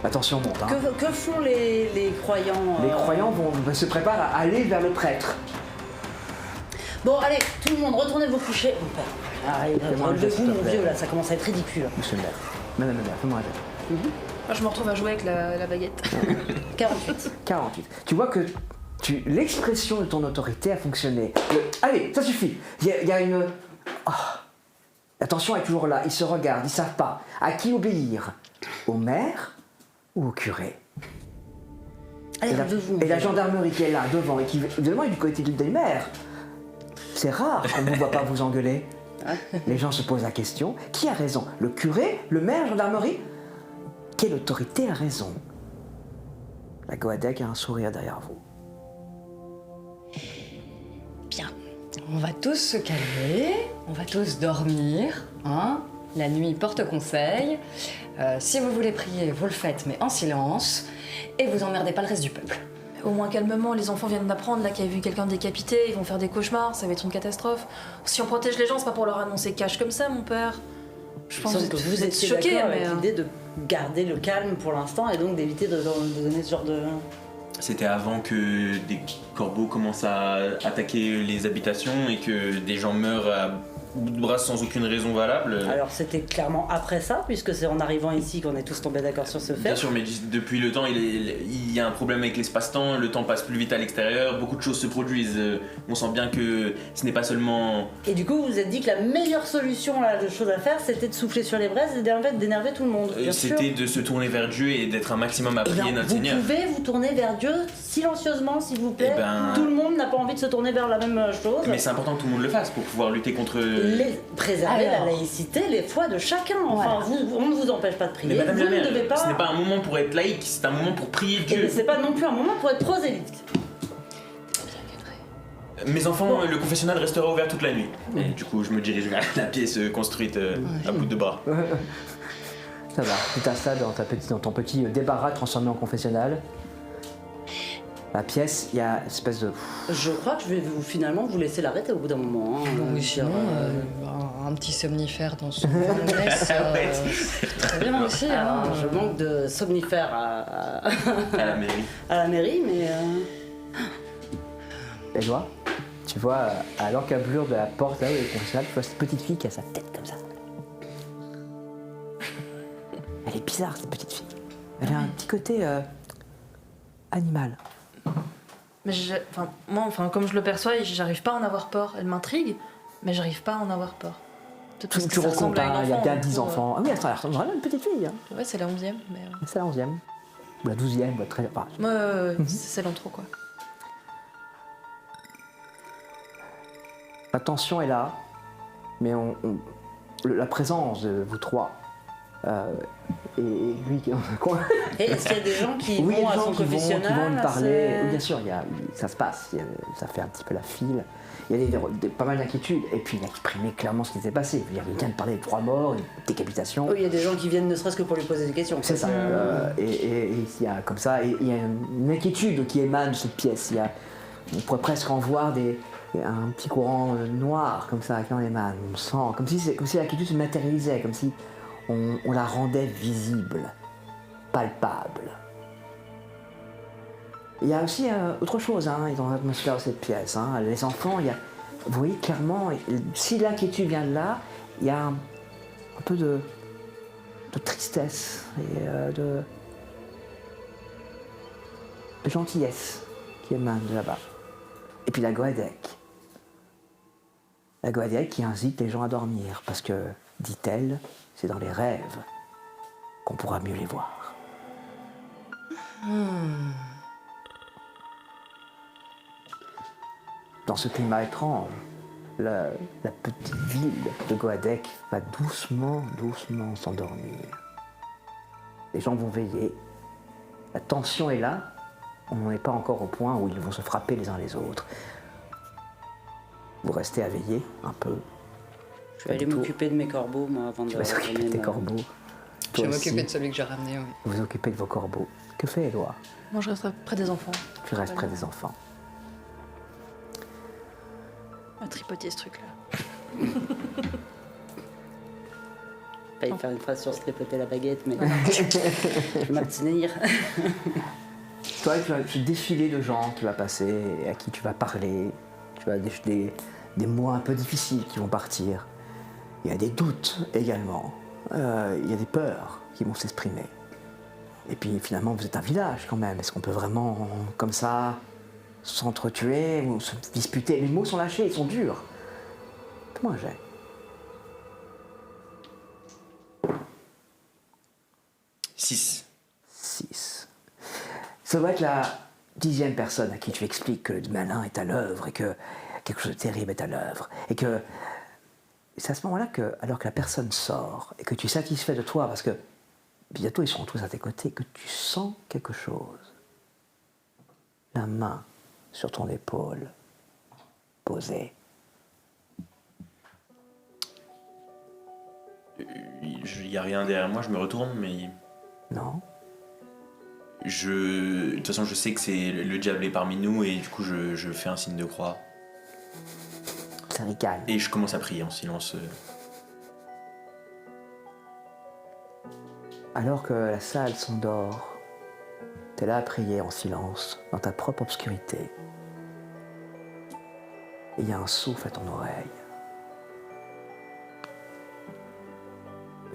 La tension monte. Hein. Que font les croyants Les croyants se préparent à aller vers le prêtre. Bon, allez, tout le monde, retournez vous coucher. Mon père. Allez, fais-moi un jet, s'il Relevez-vous, te mon plaît. vieux, là, ça commence à être ridicule. Monsieur le maire. Madame le maire, fais-moi un jet. Moi, je me retrouve à jouer avec la baguette. 48. 48. Tu vois que l'expression de ton autorité a fonctionné. Allez, ça suffit. Il y a une... Oh. La tension est toujours là. Ils se regardent, ils savent pas. À qui obéir? Au maire ou au curé? Allez, Et relevez-vous. la gendarmerie qui est là, devant, et qui évidemment est du côté des maires. C'est rare qu'on ne vous voit pas vous engueuler. Les gens se posent la question, qui a raison? Le curé? Le maire? La gendarmerie? Quelle autorité a raison? La Goadec a un sourire derrière vous. Bien, on va tous se calmer, on va tous dormir, hein? La nuit porte conseil. Si vous voulez prier, vous le faites, mais en silence. Et vous emmerdez pas le reste du peuple. Au moins calmement, les enfants viennent d'apprendre là qu'il y a vu quelqu'un décapité, ils vont faire des cauchemars, ça va être une catastrophe. Si on protège les gens, c'est pas pour leur annoncer cash comme ça, mon père. Je Il pense semble que vous êtes étiez choqués, d'accord mais avec l'idée de garder le calme pour l'instant et donc d'éviter de donner ce genre de... C'était avant que des corbeaux commencent à attaquer les habitations et que des gens meurent à bout de bras sans aucune raison valable. Alors c'était clairement après ça, puisque c'est en arrivant ici qu'on est tous tombés d'accord sur ce fait. Bien sûr, mais depuis le temps, il y a un problème avec l'espace-temps, le temps passe plus vite à l'extérieur, beaucoup de choses se produisent. On sent bien que ce n'est pas seulement... Et du coup, vous vous êtes dit que la meilleure solution, la chose à faire, c'était de souffler sur les braises et d'énerver tout le monde. Bien sûr. C'était de se tourner vers Dieu et d'être un maximum à Eh prier bien, notre vous Seigneur. pouvez vous tourner vers Dieu silencieusement, s'il vous plaît. Eh ben- Tout le monde n'a pas envie de se tourner vers la même chose. Mais c'est important que tout le monde le fasse pour pouvoir lutter contre... Préserver Alors. la laïcité, les foi de chacun. Enfin, on ne vous empêche pas de prier. Mais Madame vous la ne Mère, devez pas. ce n'est pas un moment pour être laïque, c'est un moment pour prier Et Dieu. c'est pas non plus un moment pour être prosélyte. Mes enfants, le confessionnal restera ouvert toute la nuit. Et du coup, je me dirige vers la pièce construite à bout de bras. Ça va, tu t'installes dans ton petit débarras transformé en confessionnal. La pièce, il y a une espèce de... Je crois que je vais finalement vous laisser l'arrêter au bout d'un moment. hein. Oui, sinon, un petit somnifère dans son laisse, très bien aussi. Alors, hein. je manque de somnifères à À la mairie. la mairie, mais Éloi, tu vois à l'encablure de la porte là où est le confessionnal, tu vois cette petite fille qui a sa tête comme ça. Elle est bizarre cette petite fille. Elle a un petit côté animal. Mais moi, comme je le perçois, j'arrive pas à en avoir peur. Elle m'intrigue, mais j'arrive pas à en avoir peur. Peut-être parce que Tu ça recomptes, ressemble à une hein, il y a enfant, bien du 10 coup, enfants. Ah oui, elle ressemble vraiment à une petite fille. Hein. Ouais, c'est la 11e, mais. C'est la 11e. Ou la 12e, très... enfin, Ouais, c'est l'intro, quoi. la tension est là, mais la présence de vous trois et lui qui est dans un coin. et est-ce qu'il y a des gens qui Oui, il y vont a à des son gens qui confessionnal vont lui parler. c'est- Oui, bien sûr, ça se passe, ça fait un petit peu la file. Il y a pas mal d'inquiétudes, et puis il a exprimé clairement ce qui s'était passé. Il vient de parler de 3 morts, une décapitation. Oui, il y a des gens qui viennent ne serait-ce que pour lui poser des questions. C'est ça. Et il y a comme ça, et il y a une inquiétude qui émane de cette pièce. On pourrait presque en voir un petit courant noir comme ça qui en émane. On sent comme si l'inquiétude se matérialisait, comme si on la rendait visible, palpable. Il y a aussi autre chose dans l'atmosphère de cette pièce. Hein. Les enfants, vous voyez clairement, si l'inquiétude vient de là, il y a un peu de tristesse et de gentillesse qui émane de là-bas. Et puis la Goadec. La Goadec qui incite les gens à dormir, parce que, dit-elle, c'est dans les rêves qu'on pourra mieux les voir. Dans ce climat étrange, la petite ville de Goadec va doucement s'endormir. Les gens vont veiller. La tension est là. On n'en est pas encore au point où ils vont se frapper les uns les autres. Vous restez à veiller un peu. Je vais aller m'occuper de mes corbeaux, moi, avant de Tu vas s'occuper de tes corbeaux. Je vais Toi m'occuper de aussi, celui que j'ai ramené, oui. vous vous occupez de vos corbeaux. Que fait Éloi? Moi, je reste près des enfants. Tu restes près des enfants. À tripoter ce truc-là. Pas y faire une phrase sur se tripoter la baguette, mais je vais m'abstenir. Toi, tu vas ce défilé de gens qui va passer, à qui tu vas parler. Tu vas des mots un peu difficiles qui vont partir. Il y a des doutes également. Il y a des peurs qui vont s'exprimer. Et puis finalement, vous êtes un village quand même. Est-ce qu'on peut vraiment, comme ça, s'entretuer ou se disputer? Les mots sont lâchés, ils sont durs. Fais-moi un jet. 6. 6. Ça doit être la 10e personne à qui tu expliques que le malin est à l'œuvre et que quelque chose de terrible est à l'œuvre. Et que c'est à ce moment-là que, alors que la personne sort et que tu es satisfait de toi parce que bientôt ils seront tous à tes côtés, que tu sens quelque chose. La main sur ton épaule, posée. Il n'y a rien derrière moi, je me retourne, mais Non? de toute façon, je sais que c'est le diable est parmi nous et du coup, je fais un signe de croix Ça ricane. et je commence à prier en silence. Alors que la salle s'endort, t'es là à prier en silence, dans ta propre obscurité. Et il y a un souffle à ton oreille.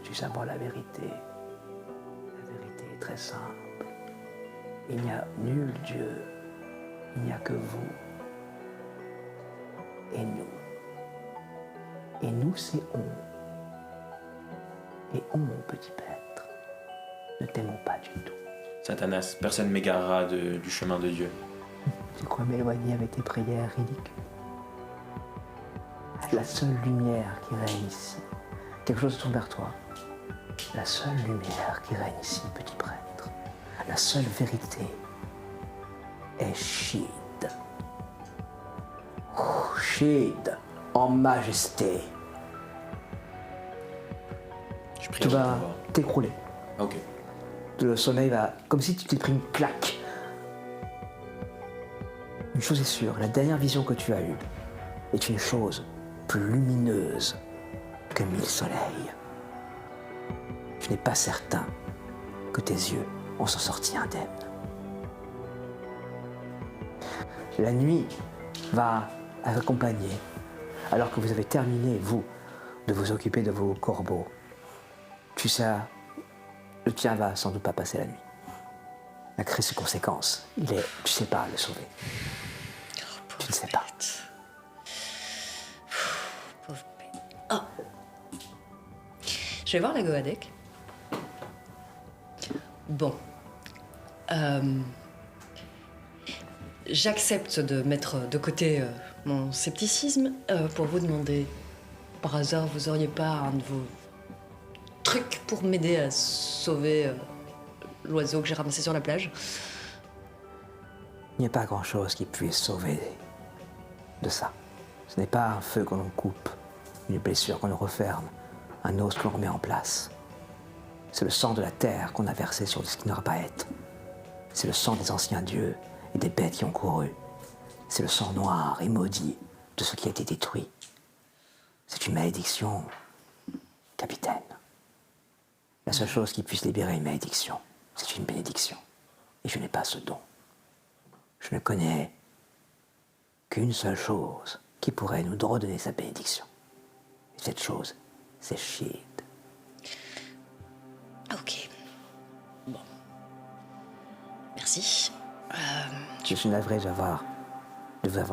Tu savoir la vérité. La vérité est très simple. Il n'y a nul Dieu. Il n'y a que vous. Et nous. Et nous, c'est on. Et on, mon petit prêtre, ne t'aimons pas du tout. Satanas, personne ne m'égarera du chemin de Dieu. Tu crois m'éloigner avec tes prières ridicules? La seule lumière qui règne ici, quelque chose se tourne vers toi. La seule lumière qui règne ici, petit prêtre, la seule vérité est Shid. Shid, en majesté. Je prie Tu avant de vas pouvoir. t'écrouler. Ah, ok. Le sommeil va, comme si tu t'es pris une claque. Une chose est sûre, la dernière vision que tu as eue est une chose plus lumineuse que 1000 soleils. Je n'ai pas certain que tes yeux en sont sortis indemnes. La nuit va accompagner, alors que vous avez terminé, vous, de vous occuper de vos corbeaux. Tu sais, le tien va sans doute pas passer la nuit. La crise ses conséquences. Tu sais pas le sauver. Tu ne sais pas. Pauvre bête. Oh. Je vais voir la Goadec. Bon. J'accepte de mettre de côté mon scepticisme pour vous demander, par hasard, vous auriez pas un de vos trucs pour m'aider à sauver l'oiseau que j'ai ramassé sur la plage? Il n'y a pas grand-chose qui puisse sauver de ça. Ce n'est pas un feu qu'on coupe, une blessure qu'on referme, un os que l'on remet en place. C'est le sang de la terre qu'on a versé sur ce qui n'aura pas à être. C'est le sang des anciens dieux et des bêtes qui ont couru. C'est le sang noir et maudit de ce qui a été détruit. C'est une malédiction, capitaine. La seule chose qui puisse libérer une malédiction, c'est une bénédiction. Et je n'ai pas ce don. Je ne connais qu'une seule chose qui pourrait nous redonner sa bénédiction. Et cette chose, c'est Shid. Ok. Bon. Merci. Je suis navré de vous avoir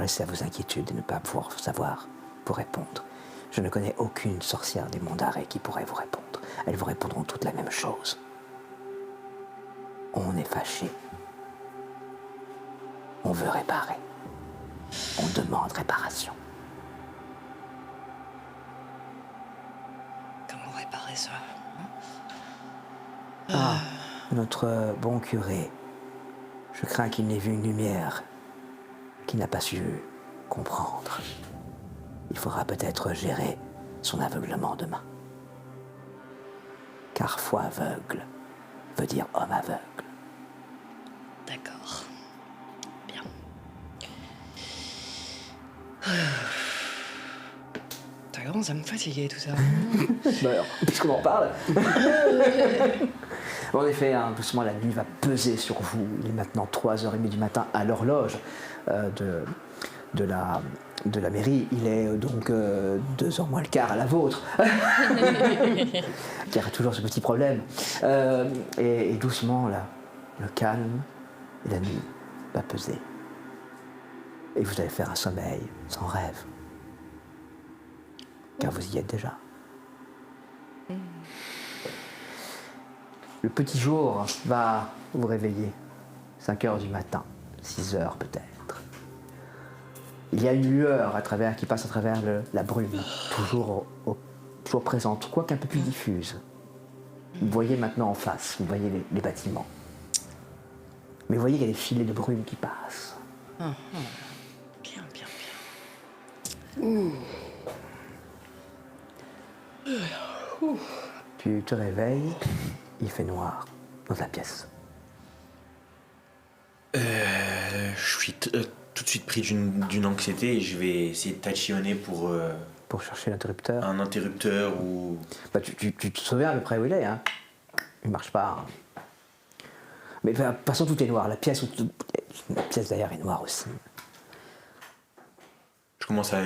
laissé à vos inquiétudes et ne pas pouvoir savoir vous répondre. Je ne connais aucune sorcière des monts d'arrêt qui pourrait vous répondre. Elles vous répondront toutes la même chose. On est fâché. On veut réparer. On demande réparation. Comment réparer ça? Notre bon curé, je crains qu'il n'ait vu une lumière qu'il n'a pas su comprendre. Il faudra peut-être gérer son aveuglement demain. Car foi aveugle veut dire homme aveugle. D'accord. Bien. Ça commence à me fatiguer tout ça. Puisqu'on en parle. En effet, doucement, la nuit va peser sur vous. Il est maintenant 3h30 du matin à l'horloge de la mairie. Il est donc 2h moins le quart à la vôtre. Il y a toujours ce petit problème. Et doucement, là, le calme et la nuit va peser. Et vous allez faire un sommeil sans rêve. Car vous y êtes déjà. Le petit jour va vous réveiller. 5h du matin, 6h peut-être. Il y a une lueur qui passe à travers la brume, toujours présente, quoique un peu plus diffuse. Vous voyez maintenant en face, vous voyez les bâtiments. Mais vous voyez qu'il y a des filets de brume qui passent. Bien, bien, bien. Tu te réveilles, il fait noir dans la pièce. Je suis tout de suite pris d'une anxiété et je vais essayer de tâchionner pour Pour chercher l'interrupteur. un interrupteur ou... Bah, tu te souviens à peu près où il est, hein? il marche pas. Mais de toute façon, tout est noir. La pièce derrière est noire aussi. Je commence à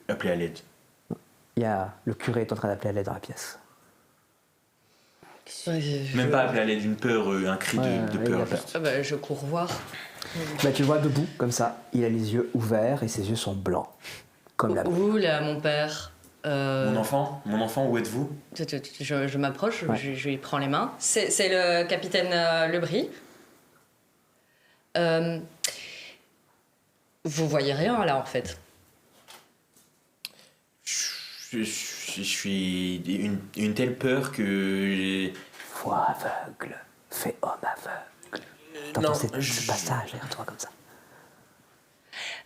appeler à l'aide. Il y a le curé est en train d'appeler à l'aide dans la pièce. Même pas appeler à l'aide, une peur, un cri de il peur. a peur. juste. Ah bah, je cours voir. Bah, tu le vois debout, comme ça. Il a les yeux ouverts et ses yeux sont blancs. Comme la Où là, mon père Mon enfant, où êtes-vous? Je m'approche, Ouais. je lui prends les mains. C'est le capitaine Lebris. Vous voyez rien là en fait. Je suis une telle peur que j'ai... foi aveugle fait homme aveugle. T'entends ce passage derrière toi comme ça.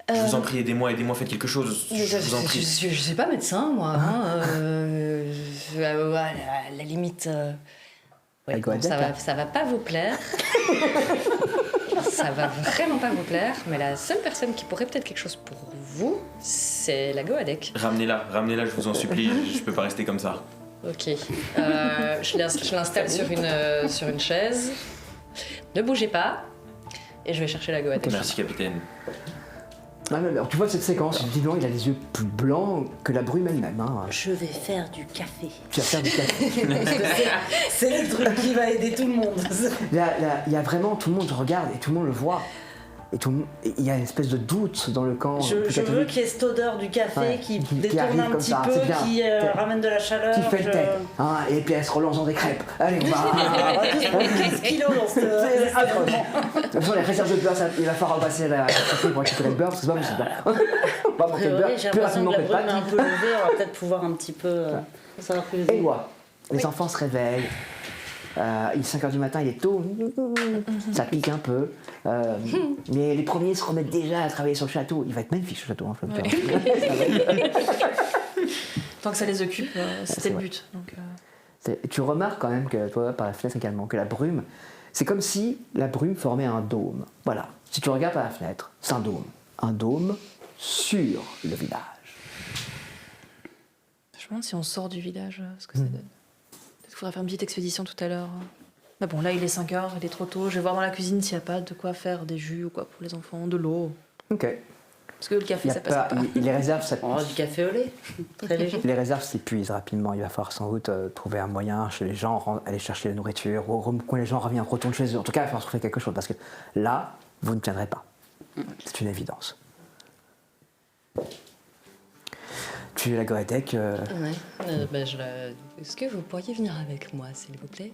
Je vous en prie, aidez-moi, faites quelque chose. Je vous en prie. Je suis pas médecin moi. Hein, à la limite. Ouais, bon, ça va pas vous plaire. Ça va vraiment pas vous plaire, mais la seule personne qui pourrait peut-être quelque chose pour vous, c'est la Goadec. Ramenez-la, je vous en supplie, je peux pas rester comme ça. Ok. Je l'installe sur une chaise. Ne bougez pas. Et je vais chercher la Goadec. Merci, capitaine. Ah, mais alors, tu vois cette séquence, évidemment, il a les yeux plus blancs que la brume elle-même. Hein. Je vais faire du café. Tu vas faire du café. C'est le truc qui va aider tout le monde. Là, il y a vraiment, tout le monde regarde et tout le monde le voit. Et il y a une espèce de doute dans le camp. Je plus veux catholique qu'il y ait cette odeur du café Ouais, qui qui détourne arrive un comme petit ça, peu, c'est bien. qui ramène de la chaleur. qui fait le thé. Hein, et puis elle se relance dans des crêpes. Allez, on va. On va tous prendre 15 kilos dans C'est ce... atroce. De toute façon, les réserves de beurre, il va falloir repasser à la café pour récupérer le beurre, parce que c'est pas possible. On va monter le beurre J'ai plus l'impression rapidement que que la le brume est un pâte. peu levée, on va peut-être pouvoir un petit peu savoir plus. Et moi, les enfants se réveillent. Il est 5h du matin, il est tôt. Ça pique un peu. Mais les premiers se remettent déjà à travailler sur le château. Il va être magnifique ce château. Hein, je peux te dire. Tant que ça les occupe, c'est c'était le vrai. but. Donc, Tu remarques quand même que, toi, par la fenêtre également, que la brume, c'est comme si la brume formait un dôme. Voilà. Si tu regardes par la fenêtre, c'est un dôme. Un dôme sur le village. je me demande si on sort du village, ce que ça donne. Peut-être qu'il faudrait faire une petite expédition tout à l'heure. Mais bon, là, il est 5h, il est trop tôt. Je vais voir dans la cuisine s'il n'y a pas de quoi faire des jus ou quoi pour les enfants, de l'eau. Ok. Parce que le café, Il y a ça passera pas. les réserves, Oh, du café au lait, très léger. les réserves s'épuisent rapidement. Il va falloir sans doute trouver un moyen chez les gens, aller chercher la nourriture, ou quand les gens reviennent, retournent chez eux. En tout cas, il va falloir trouver quelque chose, parce que là, vous ne tiendrez pas. C'est une évidence. Tu es la Goétech, Est-ce que vous pourriez venir avec moi, s'il vous plaît?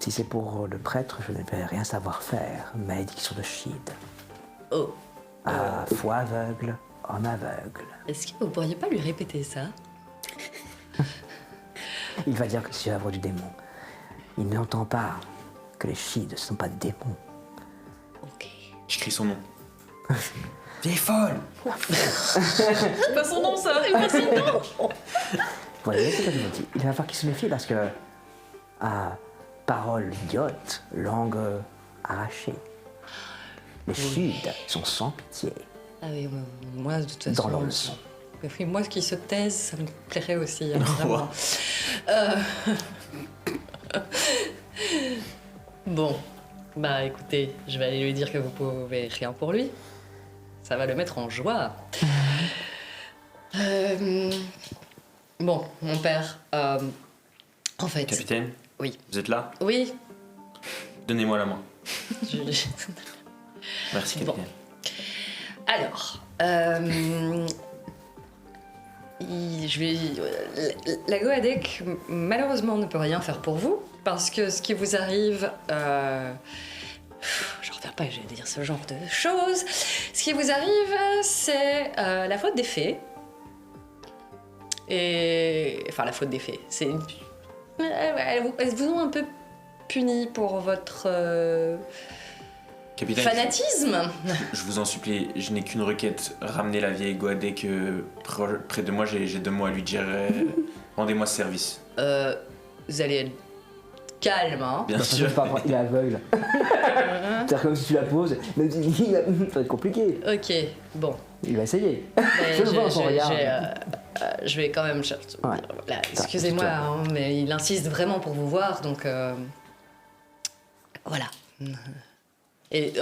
si c'est pour le prêtre, je ne vais rien savoir faire. Malédiction de Shid. Oh. Ah, foi aveugle, homme aveugle. Est-ce que vous pourriez pas lui répéter ça? Il va dire que c'est l'œuvre du démon. Il n'entend pas que les Shid ne sont pas des démons. Ok. Je crie son nom. Vieille folle! C'est pas son nom, ça! C'est pas son nom! Vous voyez ce que je vous dis? Il va falloir qu'il se méfie parce que... Ah, parole idiote, langue arrachée. Les Shid sont sans pitié Ah oui, moi, de toute façon... dans leur leçon. Oui, moi, qui se taise, ça me plairait aussi, hein, vraiment. Bon, bah écoutez, je vais aller lui dire que vous pouvez rien pour lui. Ça va le mettre en joie. Bon, mon père, en fait... Capitaine, Oui. vous êtes là? Oui. Donnez-moi la main. je- Merci, Bon. capitaine. Alors, la Goadec, malheureusement, ne peut rien faire pour vous, parce que ce qui vous arrive... je ne reviens pas, je vais dire ce genre de choses. Ce qui vous arrive, c'est la faute des fées. Enfin, la faute des fées. C'est... Elles vous ont un peu puni pour votre... Capitaine, fanatisme. je vous en supplie, je n'ai qu'une requête. Ramenez la vieille Goadec près de moi, j'ai 2 mots à lui dire. Rendez-moi ce service. Vous allez être calme, hein. Bien Je sûr. sais pas, il est aveugle. C'est comme si tu la poses, même si ça va être compliqué. Ok, bon. Il va essayer. Mais Je le vois dans son regard. je vais quand même chercher. Ouais. Voilà, excusez-moi, hein, mais il insiste vraiment pour vous voir, donc Voilà. Et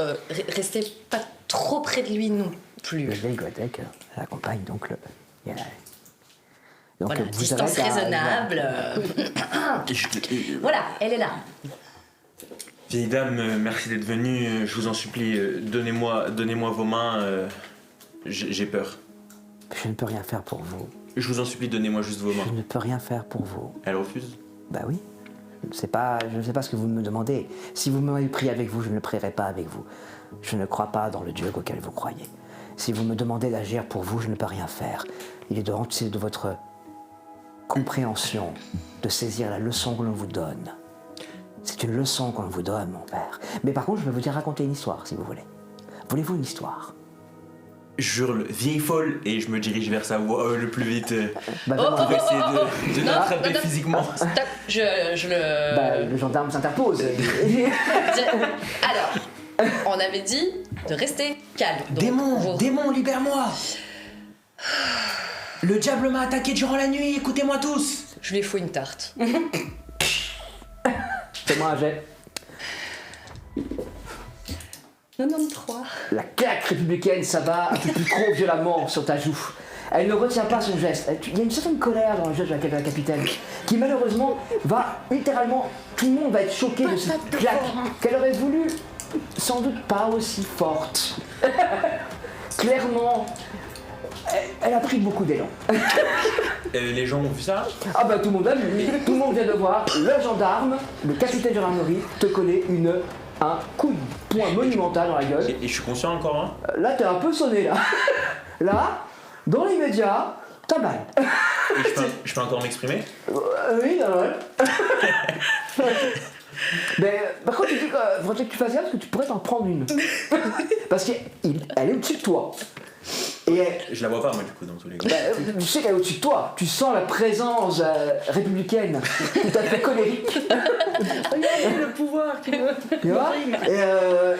restez pas trop près de lui non plus. Le vieil Godec accompagne donc le. il y a- Donc, Voilà, vous distance arrêtez à- raisonnable. Voilà, elle est là. Vieille dame, merci d'être venue. Je vous en supplie, donnez-moi vos mains. J'ai peur. Je ne peux rien faire pour vous. Je vous en supplie, donnez-moi juste vos mains. Je ne peux rien faire pour vous. Elle refuse? Bah oui. Je ne sais pas ce que vous me demandez. Si vous m'avez prié avec vous, je ne prierai pas avec vous. Je ne crois pas dans le Dieu auquel vous croyez. Si vous me demandez d'agir pour vous, je ne peux rien faire. Il est de votre compréhension de saisir la leçon que l'on vous donne. C'est une leçon qu'on vous donne, mon père. Mais par contre, je vais vous raconter une histoire, si vous voulez. Voulez-vous une histoire? J'hurle, vieille folle, et je me dirige vers sa voix le plus vite Bah, pour essayer de Non, l'attraper non, physiquement. Stop, je le... bah, le gendarme s'interpose. Alors, on avait dit de rester calme. Donc, Démon, libère-moi! Le diable m'a attaqué durant la nuit, écoutez-moi tous! Je lui fous une tarte. Fais-moi un jet. 93. La claque républicaine s'abat un peu plus trop violemment sur ta joue. Elle ne retient pas son geste. Il y a une certaine colère dans le geste de la capitaine qui malheureusement va littéralement... Tout le monde va être choqué de cette claque qu'elle aurait voulu sans doute pas aussi forte. Clairement, elle a pris beaucoup d'élan. Les gens ont vu ça? Ah bah tout le monde a vu, tout le monde vient de voir le gendarme, le capitaine de gendarmerie te coller un coup de poing monumental dans la gueule. Et je suis conscient encore, hein? Là, t'es un peu sonné, là. Là, dans l'immédiat, t'as mal. Et je peux encore m'exprimer? Oui, normal. Mais par contre, tu dis qu'il faudrait que tu fasses gaffe parce que tu pourrais t'en prendre une. Parce qu'elle est au-dessus de toi. Et Je la vois pas, moi, du coup, dans tous les cas. bah, tu sais qu'elle est au-dessus de toi. Tu sens la présence républicaine tout à fait colérique. Regarde le pouvoir qui me... Tu vois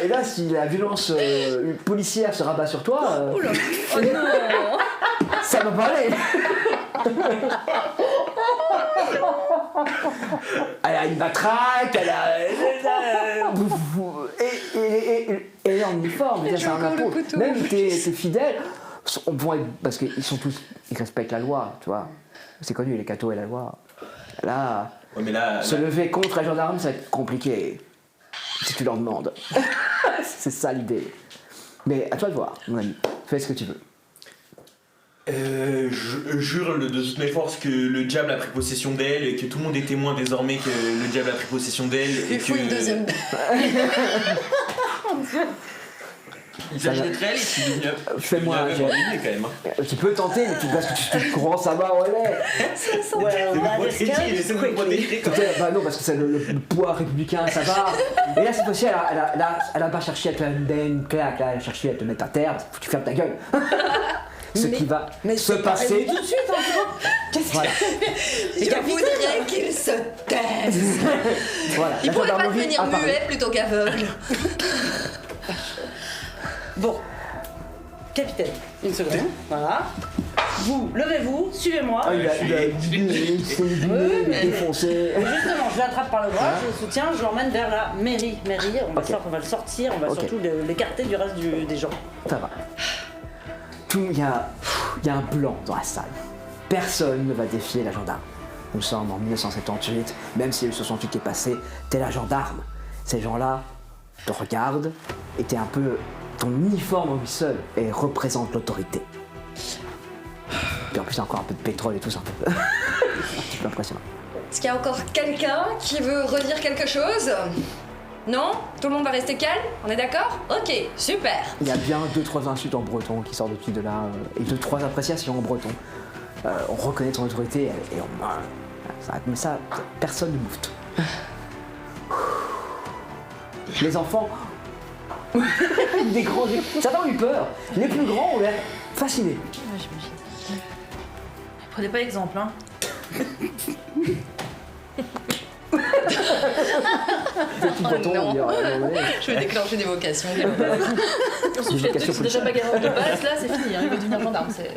et là, si la violence policière se rabat sur toi, Oh non. ça va pas aller. Elle a une matraque, elle a... Et elle est en uniforme, c'est un impôt. Même tes fidèles vont être... Parce qu'ils sont tous... Ils respectent la loi, tu vois. C'est connu, les cathos et la loi. Là, Ouais, mais là, se lever contre un gendarme, ça va être compliqué. Si tu leur demandes. C'est ça l'idée. Mais à toi de voir, mon ami. Fais ce que tu veux. je jure de toutes mes forces que le diable a pris possession d'elle et que tout le monde est témoin désormais que le diable a pris possession d'elle. Je lui fous une deuxième. Il s'agit d'être elle et je suis devenu Fais-moi un jet. quand même. Hein. Tu peux tenter, mais parce que tu commences à voir où elle est. Ouais, on va Essaie de me protéger quand même. Peut-être- Bah non, parce que c'est le poids républicain, ça va. Et là, cette fois-ci, elle a pas cherché à te donner une claque, là, elle a cherché à te mettre à terre, faut que tu fermes ta gueule. Ce qui va se passer. tout de suite, hein. Voilà. Je voudrais qu'il se taise. Voilà. Il La pourrait pas gendarmerie devenir apparaît. muet plutôt qu'aveugle. Bon, capitaine, une seconde. Voilà. Vous, levez-vous, suivez-moi. Ah, il est défoncé. Justement, je l'attrape par le bras, je le soutiens, je l'emmène vers la mairie. On va le sortir, on va Ok. surtout l'écarter du reste des gens. Ça va. Il y a un blanc dans la salle. Personne ne va défier la gendarme. Nous sommes en 1978, même si le 68 qui est passé, t'es la gendarme. Ces gens-là te regardent et t'es un peu... Ton uniforme en lui seul et représente l'autorité. Puis en plus, il y a encore un peu de pétrole et tout, c'est un peu... un petit peu impressionnant. Est-ce qu'il y a encore quelqu'un qui veut redire quelque chose? Non? Tout le monde va rester calme? On est d'accord? Ok, super. Il y a bien 2-3 insultes en breton qui sortent de là, et 2-3 appréciations en breton. On reconnaît ton autorité et on... mais ça, personne ne moufte. Les enfants... des grands... Certains ont eu peur. Les plus grands ont l'air fascinés. Ouais, j'imagine. Prenez pas exemple, hein. Petit breton, non. on dirait, à un moment donné. Je vais déclencher des vocations. Surtout que les trucs, c'est déjà pas gagnant de base, là, c'est fini, hein. Il va devenir gendarme, c'est...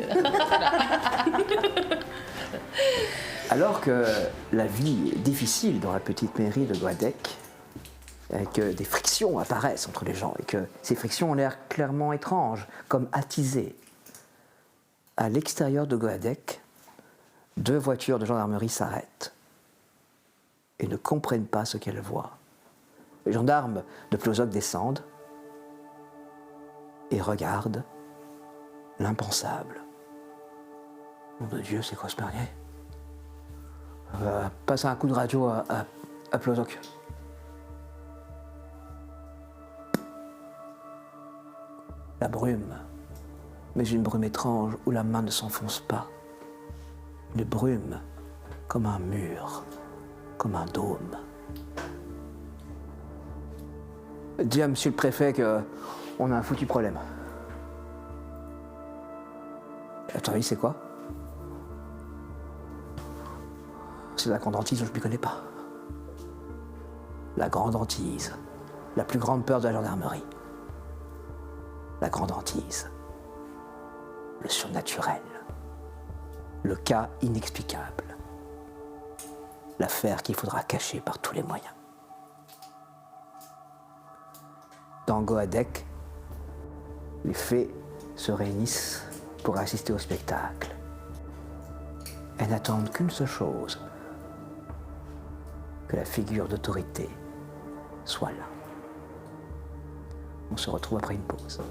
Alors que la vie est difficile dans la petite mairie de Guadec, et que des frictions apparaissent entre les gens, et que ces frictions ont l'air clairement étranges, comme attisées. À l'extérieur de Goadec, 2 voitures de gendarmerie s'arrêtent et ne comprennent pas ce qu'elles voient. Les gendarmes de Plozok descendent et regardent l'impensable. Nom de Dieu, c'est quoi ce bernier? Passe un coup de radio à Plozok. La brume, mais une brume étrange où la main ne s'enfonce pas. Une brume comme un mur, comme un dôme. Dis à monsieur le préfet qu'on a un foutu problème. À ton avis, c'est quoi? C'est la grande hantise, je ne m'y connais pas. La grande hantise, la plus grande peur de la gendarmerie. La grande hantise, le surnaturel, le cas inexplicable, l'affaire qu'il faudra cacher par tous les moyens. Dans Goadec, les fées se réunissent pour assister au spectacle. Elles n'attendent qu'une seule chose, que la figure d'autorité soit là. On se retrouve après une pause.